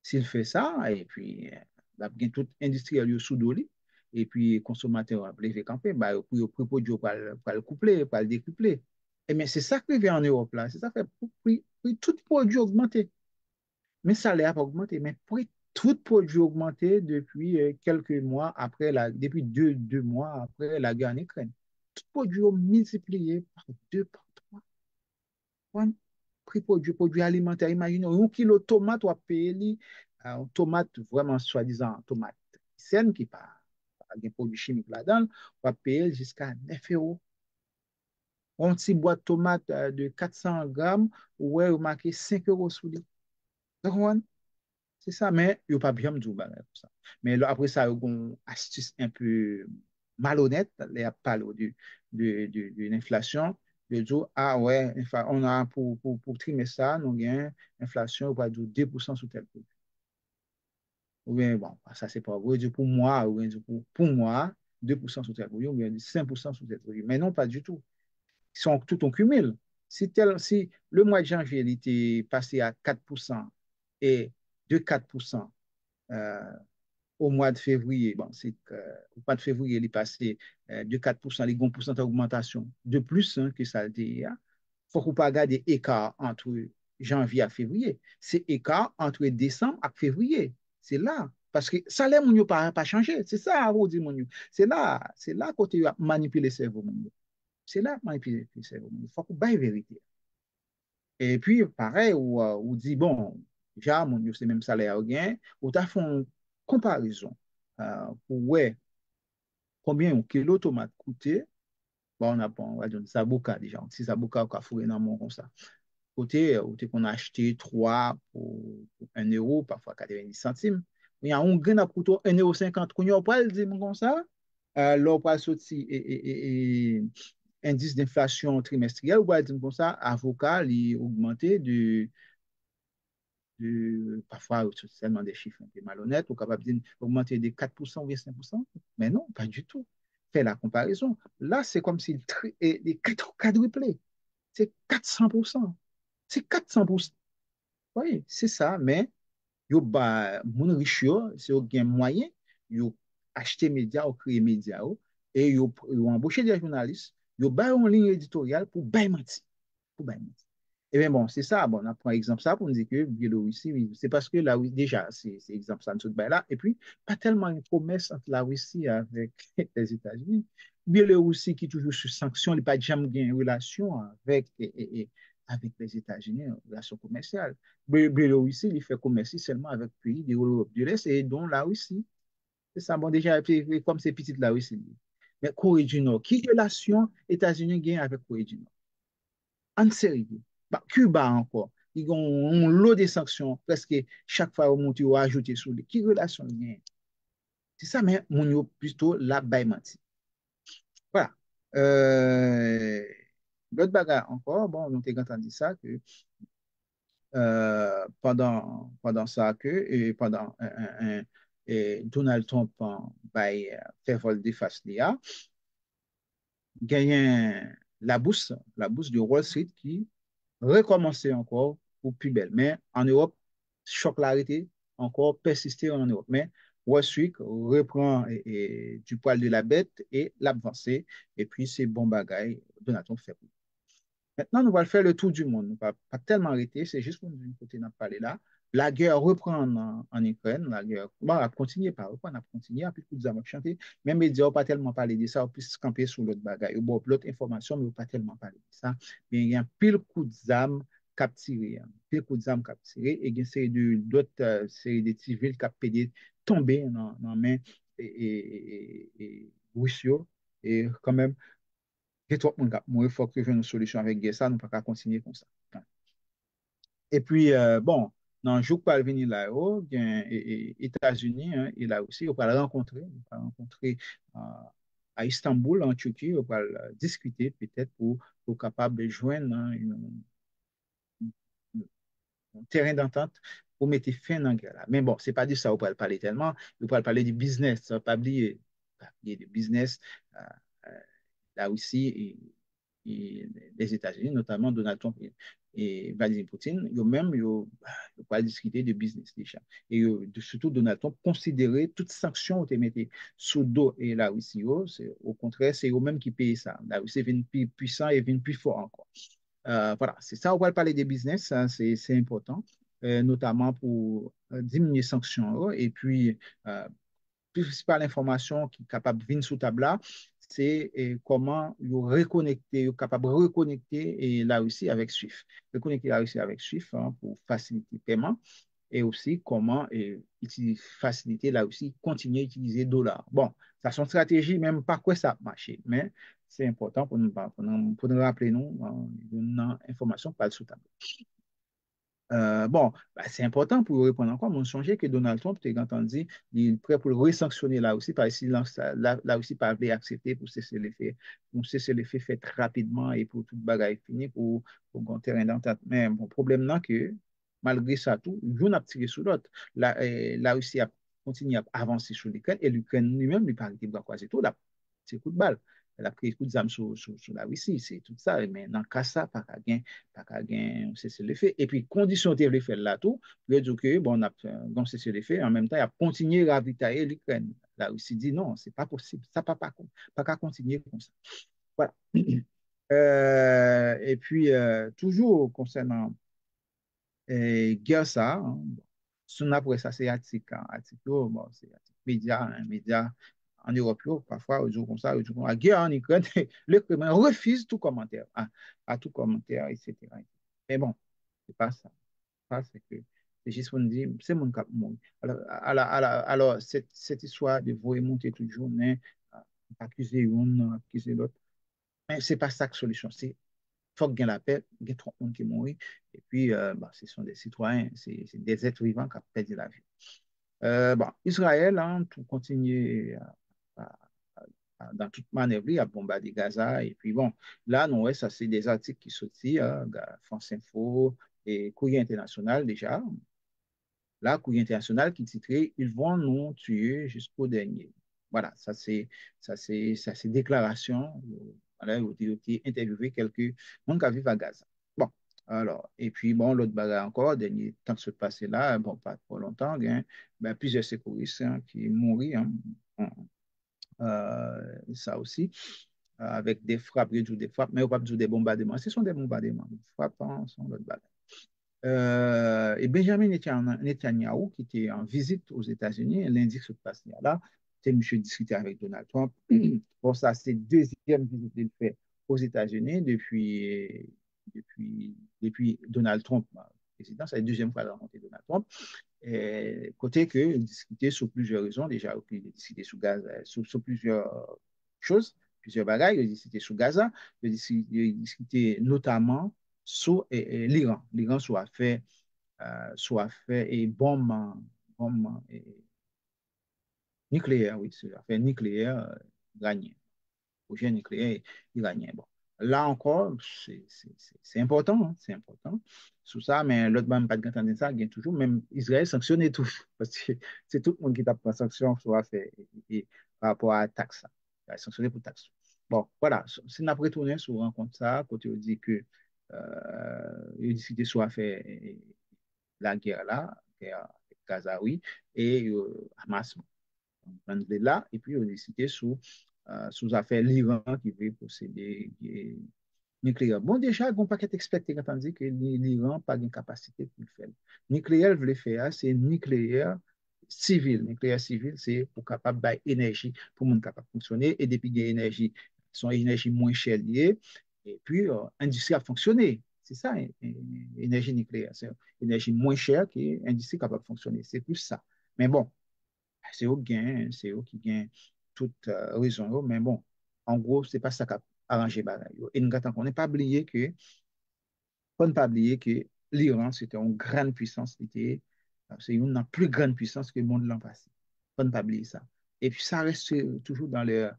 S'il fait ça, et puis, il y a tout industriel sous doli, et puis, consommateur a levé campé, bah, pour produire, pas le coupler, pas le décupler. Et mais c'est ça qui vient en Europe, là. C'est ça fait pour tout produit augmenter. Mais ça n'a pas augmenté. Mais pour tout produit augmenté depuis quelques mois après, depuis deux mois après la guerre en Ukraine. Tout produit a multiplié par deux, par trois. Wan, prix produit alimentaire, imaginez, un kilo de tomate, on va payer une tomate vraiment soi-disant tomate saine qui pas de produits chimiques là-dedans, on va payer jusqu'à 9 euros. Un petit boîte de tomate de 400 grammes, ouais, on marqué 5 euros sous lui. Donc, c'est ça, mais il n'y a pas bien me dire comme ça. Mais là, après ça, il y a une astuce un peu malhonnête, les a parlé de l'inflation. Le jour, ah ouais, on a pour trimer ça, nous avons une inflation, on va dire 2% sur tel produit. Ou bien, bon, ça c'est pas vrai, pour moi, ou bien pour moi, 2% sur tel produit, ou bien 5% sur tel produit. Mais non, pas du tout. Ils sont tout en cumul. Si le mois de janvier, il était passé à 4% et de 4%, euh, au mois de février, bon, au mois de février, il est passé de 4%, les 1% d'augmentation de plus hein, que ça a été. Il faut qu'on pas garder écart entre janvier et février. C'est écart entre décembre et février. C'est là. Parce que ça, les moun yo pas changé. C'est ça, vous dites, moun yo. C'est là qu'on a manipulé le cerveau, moun yo. C'est là manipuler le cerveau. Il faut qu'on baille vérité. Et puis, pareil, ou dit, bon, déjà, mon Dieu, c'est même salaire au gain, ou t'as fait une comparaison pour ouais, combien un kilo de tomate coûtait. Bon, on va dire un sabouka déjà, un petit sabouka qu'on a fourré dans mon comme ça. Côté, où t'es qu'on a acheté 3 pour 1 euro, parfois 90 centimes. Il y a un grain à coûter 1,50 €. Qu'on y a pas le dire comme ça, là, on va sortir et indice d'inflation trimestrielle, ou va dire comme ça, avocat, il augmenté parfois seulement des chiffres un peu malhonnêtes, ou capable d'augmenter de 4% ou bien 5%. Mais non, pas du tout. Fais la comparaison. Là, c'est comme si les quadruplé. C'est 400%. C'est 400%. Oui, c'est ça, mais yo ba moun riche yo, c'est yo gen moyen, yo acheter médias, ou créer médias, et yo embaucher des journalistes, yo ba une ligne éditoriale pour bay menti. Pour bay menti. Eh bien bon, c'est ça. Bon, on prend exemple ça pour nous dire que Biélorussie, oui, c'est parce que là, oui, déjà, c'est exemple ça, nous là. Et puis, pas tellement une promesse entre la Russie avec les États-Unis. Biélorussie qui est toujours sous sanction, il n'a pas jamais une relation avec, avec les États-Unis, une relation commerciale. Biélorussie, il fait commerce seulement avec les pays de l'Europe de l'Est et dont la Russie. C'est ça, bon, déjà, comme c'est petit la Russie. Mais Corée du Nord, qui relation États-Unis gagnent avec Corée du Nord? En série. Bah, Cuba encore. Ils ont un lot de sanctions, presque chaque fois au monte ou ajouté sur les. Qui relation bien? C'est ça, mais mon yo plutôt la baimati. Voilà. Euh, L'autre bagarre encore, bon, on a entendu ça que pendant ça que et pendant et Donald Trump fait vol de face l'IA, gagne la bourse de Wall Street qui recommencer encore pour plus belle. Mais en Europe, choc l'arrêté, encore persister en Europe. Mais Wall Street reprend du poil de la bête et l'avancée. Et puis, c'est bon bagaille, Donaton fait. Maintenant, nous allons faire le tour du monde. Nous ne va pas tellement arrêter, c'est juste pour nous dire côté n'a pas parlé là. La guerre reprend en Ukraine, la guerre bon, a continué par reprendre, a continué, a plus de gens chanter. Même les médias n'ont pas tellement parlé de ça, on peut se camper sur l'autre bagaille. Bon, l'autre information, mais on pas tellement parlé de ça. Mais il y a un pile coup d'âme capturé, hein. Pile coup d'âme capturé, et il y a une série d'autres séries de civils qui ont pédé, tombé dans main et Russie. Et quand même, il faut que une solution avec ça, nous ne pouvons pas continuer comme ça. Et puis, bon, dans le jour où venir là-haut, les États-Unis, hein, et là aussi, on va le rencontrer, euh, à Istanbul, en Turquie, on va le discuter peut-être pour capable de joindre hein, un terrain d'entente pour mettre fin à la guerre là. Mais bon, c'est pas de ça qu'on peut parler tellement, on peut parler du business, ça pas oublier du business. euh, euh, la Russie et les États-Unis, notamment Donald Trump et Vladimir Poutine, eux-mêmes, ils n'ont pas discuté de business déjà. Et surtout, Donald Trump considérait toutes sanctions qui étaient mises sous dos et la Russie, au contraire, c'est eux-mêmes qui payent ça. La Russie est plus puissant et devient plus fort encore. Voilà, c'est ça, on va parler des business, hein, c'est important, notamment pour diminuer les sanctions. Et puis, euh, principale information qui est capable de venir sous table là, c'est comment vous reconnecter, vous capable de reconnecter et la Russie avec SWIFT. Reconnecter la Russie avec SWIFT hein, pour faciliter le paiement et aussi comment faciliter la Russie continuer à utiliser le dollar. Bon, ça c'est une stratégie, même pas quoi ça a marché, mais c'est important pour nous rappeler nous, une information pas sous table. Bon, bah, c'est important pour répondre encore. On songeait que Donald Trump, tu as entendu, il est prêt pour le re-sanctionner là aussi, parce que là aussi, pas accepter pour cesser les faits, pour cesser les faits fait rapidement et pour toute bagaille finie, pour un terrain d'entente. Mais bon, problème là que, malgré ça tout, l'un a tiré sur l'autre. La Russie a continué à avancer sur l'Ukraine et l'Ukraine lui-même, lui, pas arrêté de croiser tout, là, c'est coup de balle. Elle a pris coup de zame sur la Russie, c'est tout ça. Mais dans le cas ça, pas qu'à gagner cesser le fait. Et puis, condition de le faire là tout, le dire que, bon, on a cessé le fait, en même temps, il a continué à ravitailler l'Ukraine. La Russie dit non, c'est pas possible, ça pas qu'à continuer comme ça. Voilà. Et puis, toujours concernant guerre ça, hein, bon, son après ça, c'est article, hein, article, bon, c'est article média, hein, média en Europe, là, parfois, ils jouent comme ça, ils jouent comme ça. La guerre en Ukraine, le Kremlin refuse tout commentaire, hein, à tout commentaire, etc. Mais bon, c'est pas ça. Ça, c'est que c'est juste pour nous dire, c'est mon cap. Alors, alors cette histoire de vous monter toujours, hein, accuser une, accuser l'autre, mais c'est pas ça que solution. C'est faut qu'il y ait la paix, il y a trop de monde qui mourent. Et puis, bah, ce sont des citoyens, c'est des êtres vivants qui ont perdu la vie. Bon, Israël, hein, tout continue à- dans toute manœuvre, à bombarder Gaza. Et puis, bon, là, non, ouais, ça, c'est des articles qui sortent, France Info et Courrier International déjà. Là, Courrier International qui titrait Ils vont nous tuer jusqu'au dernier. Voilà, ça, c'est déclaration. Voilà, il a été interviewé quelques gens qui vivent à Gaza. Bon, alors, et puis, bon, l'autre bagarre encore, dernier temps que se passait là, bon, pas trop longtemps, hein, ben, plusieurs secouristes hein, qui mourent, hein, ça aussi, avec des frappes, des frappes, mais on ne peut pas dire des bombardements. Ce sont des bombardements, des frappes, hein, sont l'autre bagarre. Et Benjamin Netanyahu, qui était en visite aux États-Unis, lundi que se passe là, c'est monsieur discuter avec Donald Trump. Bon, ça, c'est deuxième visite qu'il fait aux États-Unis depuis Donald Trump, président. C'est la deuxième fois qu'il a rencontré Donald Trump. Et, côté que discuter sur plusieurs raisons, déjà, il a discuté sur Gaza, sur plusieurs choses, plusieurs bagages, il a discuté sur Gaza, il a discuté notamment sur l'Iran. L'Iran soit fait et bombe nucléaire, oui, c'est affaire nucléaire iranien, projet nucléaire iranien. Bon. Là encore, c'est important, hein, c'est important. Sous ça, mais l'autre bande pas de entendre ça, il y a toujours, même Israël sanctionne tout, parce que c'est tout le monde qui tape la sanction soit fait par rapport à la taxe. Il a sanctionné pour taxe. Bon, voilà, c'est après retourné sur rencontre ça, côté on dit que il a décidé soit fait la guerre là, guerre Gazaoui, et Hamas là, et puis on a décidé sous affaire l'Iran qui veut posséder nucléaire. Bon, déjà, il n'y a pas d'experts qui ont dit que l'Iran n'a pas de capacité pour le faire. Nucléaire, veut le faire, c'est nucléaire civil. Nucléaire civil, c'est pour capable d'énergie pour monde capable de fonctionner et depuis qu'il y a énergie, son énergie moins chère liée, et puis l'industrie a fonctionné. C'est ça, énergie nucléaire. C'est une énergie moins chère qui est industrie capable de fonctionner. C'est plus ça. Mais bon, c'est eux qui gagnent, c'est eux qui gagnent toute raison. Mais bon, en gros, c'est pas ça qui a arrangé bagaille. Et nous ne pas oublier que faut ne pas oublier que l'Iran, c'était une grande puissance, c'est une des plus grandes puissances que le monde l'an passé. Faut ne pas oublier ça. Et puis, ça reste toujours dans leur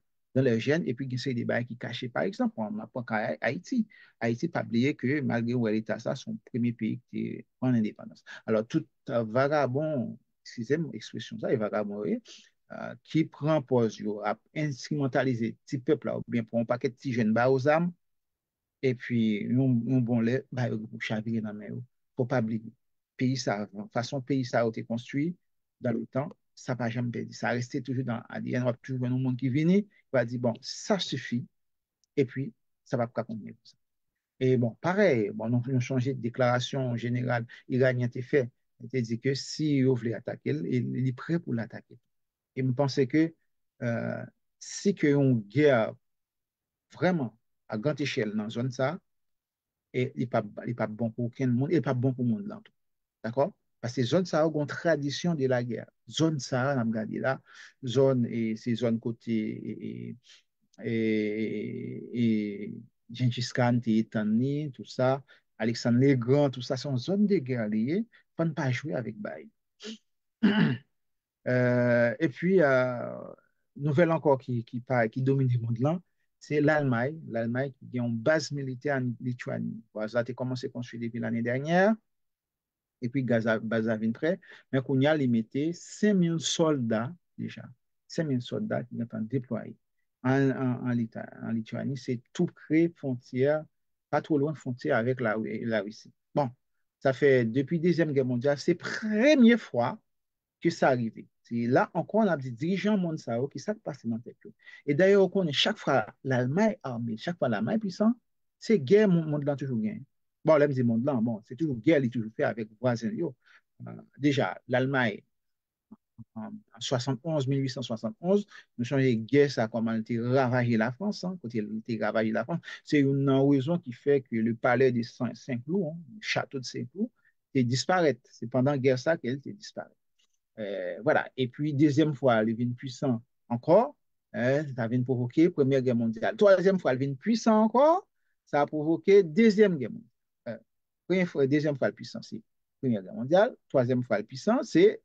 gène. Et puis, il y a des débats qui cachent. Par exemple, on n'a pas qu'à Haïti. Haïti, pas oublier que malgré où elle est à ça, son premier pays qui est en indépendance. Alors, tout vagabond, excusez-moi l'expression, ça, et vagabond, oui, qui prend pause, à instrumentaliser petit peuple là, ou bien pour un paquet de petits jeunes bas aux âmes, et puis, nous bon lait, bah, pour chavirer dans la faut pas oublier. Pays ça, façon pays ça a été construit dans le temps, ça va jamais perdu. Ça a resté toujours dans l'ADN. On va toujours un monde qui vient, qui va dire, bon, ça suffit, et puis, ça va pas continuer comme ça. Et bon, pareil, bon, nous avons changé de déclaration générale iranienne était fait. Il dit que si vous voulez attaquer, il est prêt pour l'attaquer. Et je pense que euh, si que une guerre vraiment à grande échelle dans la zone ça, et il pas bon pour aucun monde, il n'est pas bon pour le monde là. D'accord? Parce que zone Sahara a une tradition de la guerre. Zone Sahara, on a regardé là, zone et c'est zone côté et Gengis Khan, Tani, tout ça, Alexandre le Grand, tout ça, sont zones de guerre liées. Faut ne pas jouer avec Baye. Et puis, nouvelle encore qui domine le monde là, c'est l'Allemagne. L'Allemagne qui a une base militaire en Lituanie. Bon, ça a été commencé à construire depuis l'année dernière, et puis Gaza, Gaza vient prêt. Mais qu'on y a limité 5000 soldats déjà. 5000 soldats qui sont déployés en Lituanie. C'est tout près frontière, pas trop loin de frontière avec la Russie. Bon, ça fait depuis la Deuxième Guerre mondiale, c'est la première fois que ça arrive. C'est là encore, on a des dirigeants monde ça, qui savent passer dans tête. Et d'ailleurs, on connaît chaque fois l'Allemagne armée, chaque fois l'Allemagne puissant, c'est guerre, monde là toujours gagne. Bon, là, je monde là, bon, c'est toujours guerre, il est toujours fait avec voisins. Déjà, l'Allemagne, en 71, 1871, nous changé de guerre, ça a commencé à ravager la France, hein, quand il a ravagé la France. C'est une raison qui fait que le palais de Saint-Cloud, hein, le château de Saint-Cloud, est disparaît. C'est pendant la guerre ça qu'elle est disparaît. Voilà. Et puis, deuxième fois, elle vient puissant encore. Ça vient provoquer Première Guerre mondiale. Troisième fois, elle vient puissant encore. Ça a provoqué Deuxième Guerre mondiale. Deuxième fois, le puissant, c'est Première Guerre mondiale. Troisième fois, le puissant, c'est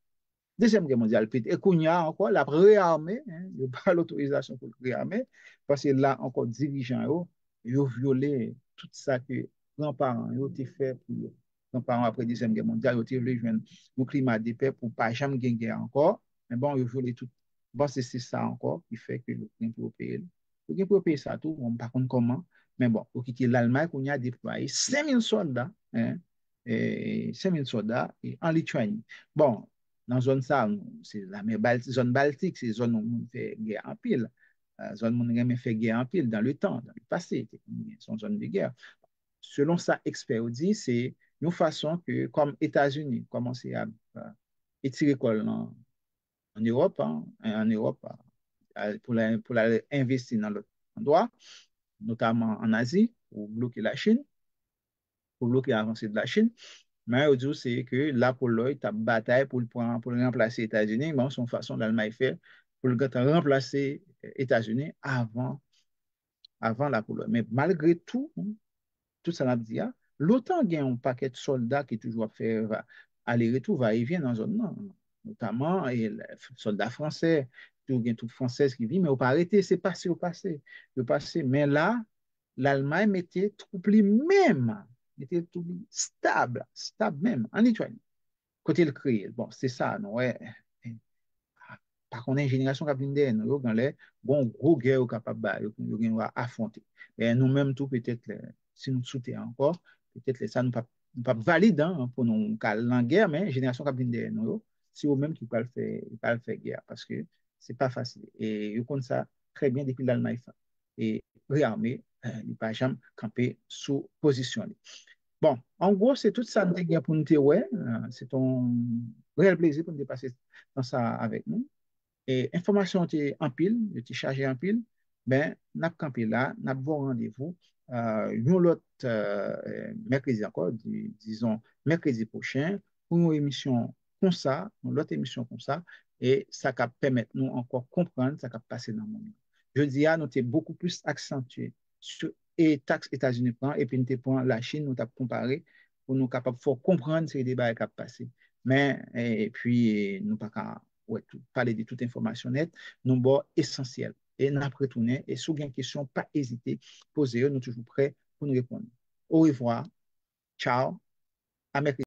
Deuxième Guerre mondiale. Et qu'on y a encore la réarmée. Hein, il n'y a pas l'autorisation pour le réarmer. Parce que là, encore, dirigeants, ils ont violé tout ça que grands-parents ont fait pour grands-parents après la Deuxième Guerre mondiale. Ils ont voulu jouer un climat de paix pour ne pas jamais gagner guerre encore. Mais bon, ils ont violé tout. Bon, c'est ça encore qui fait que le gain pour payer. Le gain pour payer ça tout, on ne sait pas comment. Mais bon, pour quitter l'Allemagne, on y a déployé 5000 soldats. Hein, et 5000 soldats en Lituanie. Bon, dans la zone ça, c'est la zone baltique, c'est zone où on fait guerre en pile. Zone où on fait guerre en pile dans le temps, dans le passé, c'est une zone de guerre. Selon ça, experts dit, c'est une façon que, comme États-Unis commençaient à étirer en Europe, hein, en Europe pour la investir dans l'autre endroit, notamment en Asie, pour bloquer la Chine, pour bloquer l'avancée de la Chine. Mais aujourd'hui, c'est que la Pologne a bataille pour le remplacer les États-Unis. Bon, son façon d'Allemagne fait pour le remplacer les États-Unis avant la Pologne. Mais malgré tout, hein, tout ça l'a dit, hein, l'OTAN gagne un paquet de soldats qui toujours fait aller-retour, va-et-vient dans la zone nord. Notamment, et les soldats français, tout gagne toute française qui vit, mais au pas arrêté, c'est passé au passé. Le passé. Mais là, l'Allemagne mettait troupes même, mettait troupes stable même, en Lituanie. Côté le créé. Bon, c'est ça, non, ouais. Par contre, une génération qui a blindé, nous, dans les bon gros guerre capable de affronter. Et nous-mêmes, tout peut-être, si nous soutenons encore, peut-être ça nous pas valide hein, pour nous en guerre, mais génération qui a blindé, nous, c'est eux-mêmes qui peuvent le faire guerre parce que c'est pas facile. Et ils comptent ça très bien depuis l'Allemagne et réarmé il pas jamais camper sous position. Bon, en gros, c'est tout ça que nous pour nous dire, ouais, c'est un réel plaisir pour nous passer dans ça avec nous. Et information était en pile, était chargé en pile, ben, n'a campé là, n'a bon rendez-vous. L'autre mercredi encore, disons mercredi prochain, pour une émission comme ça, l'autre émission comme ça, et ça va permettre nous encore comprendre ça va passer dans le monde. Je dis à nous beaucoup plus accentué sur et taxes États-Unis prend et puis nous prend la Chine, nous avons comparé pour nous capables de comprendre ces débats qui ont passé. Mais et puis nous pas ouais, parler de toute information nette, nous sommes essentiels. Et nous retourner et si vous avez une question, pas hésiter, posez-le, nous sommes toujours prêts pour nous répondre. Au revoir, ciao, à mercredi.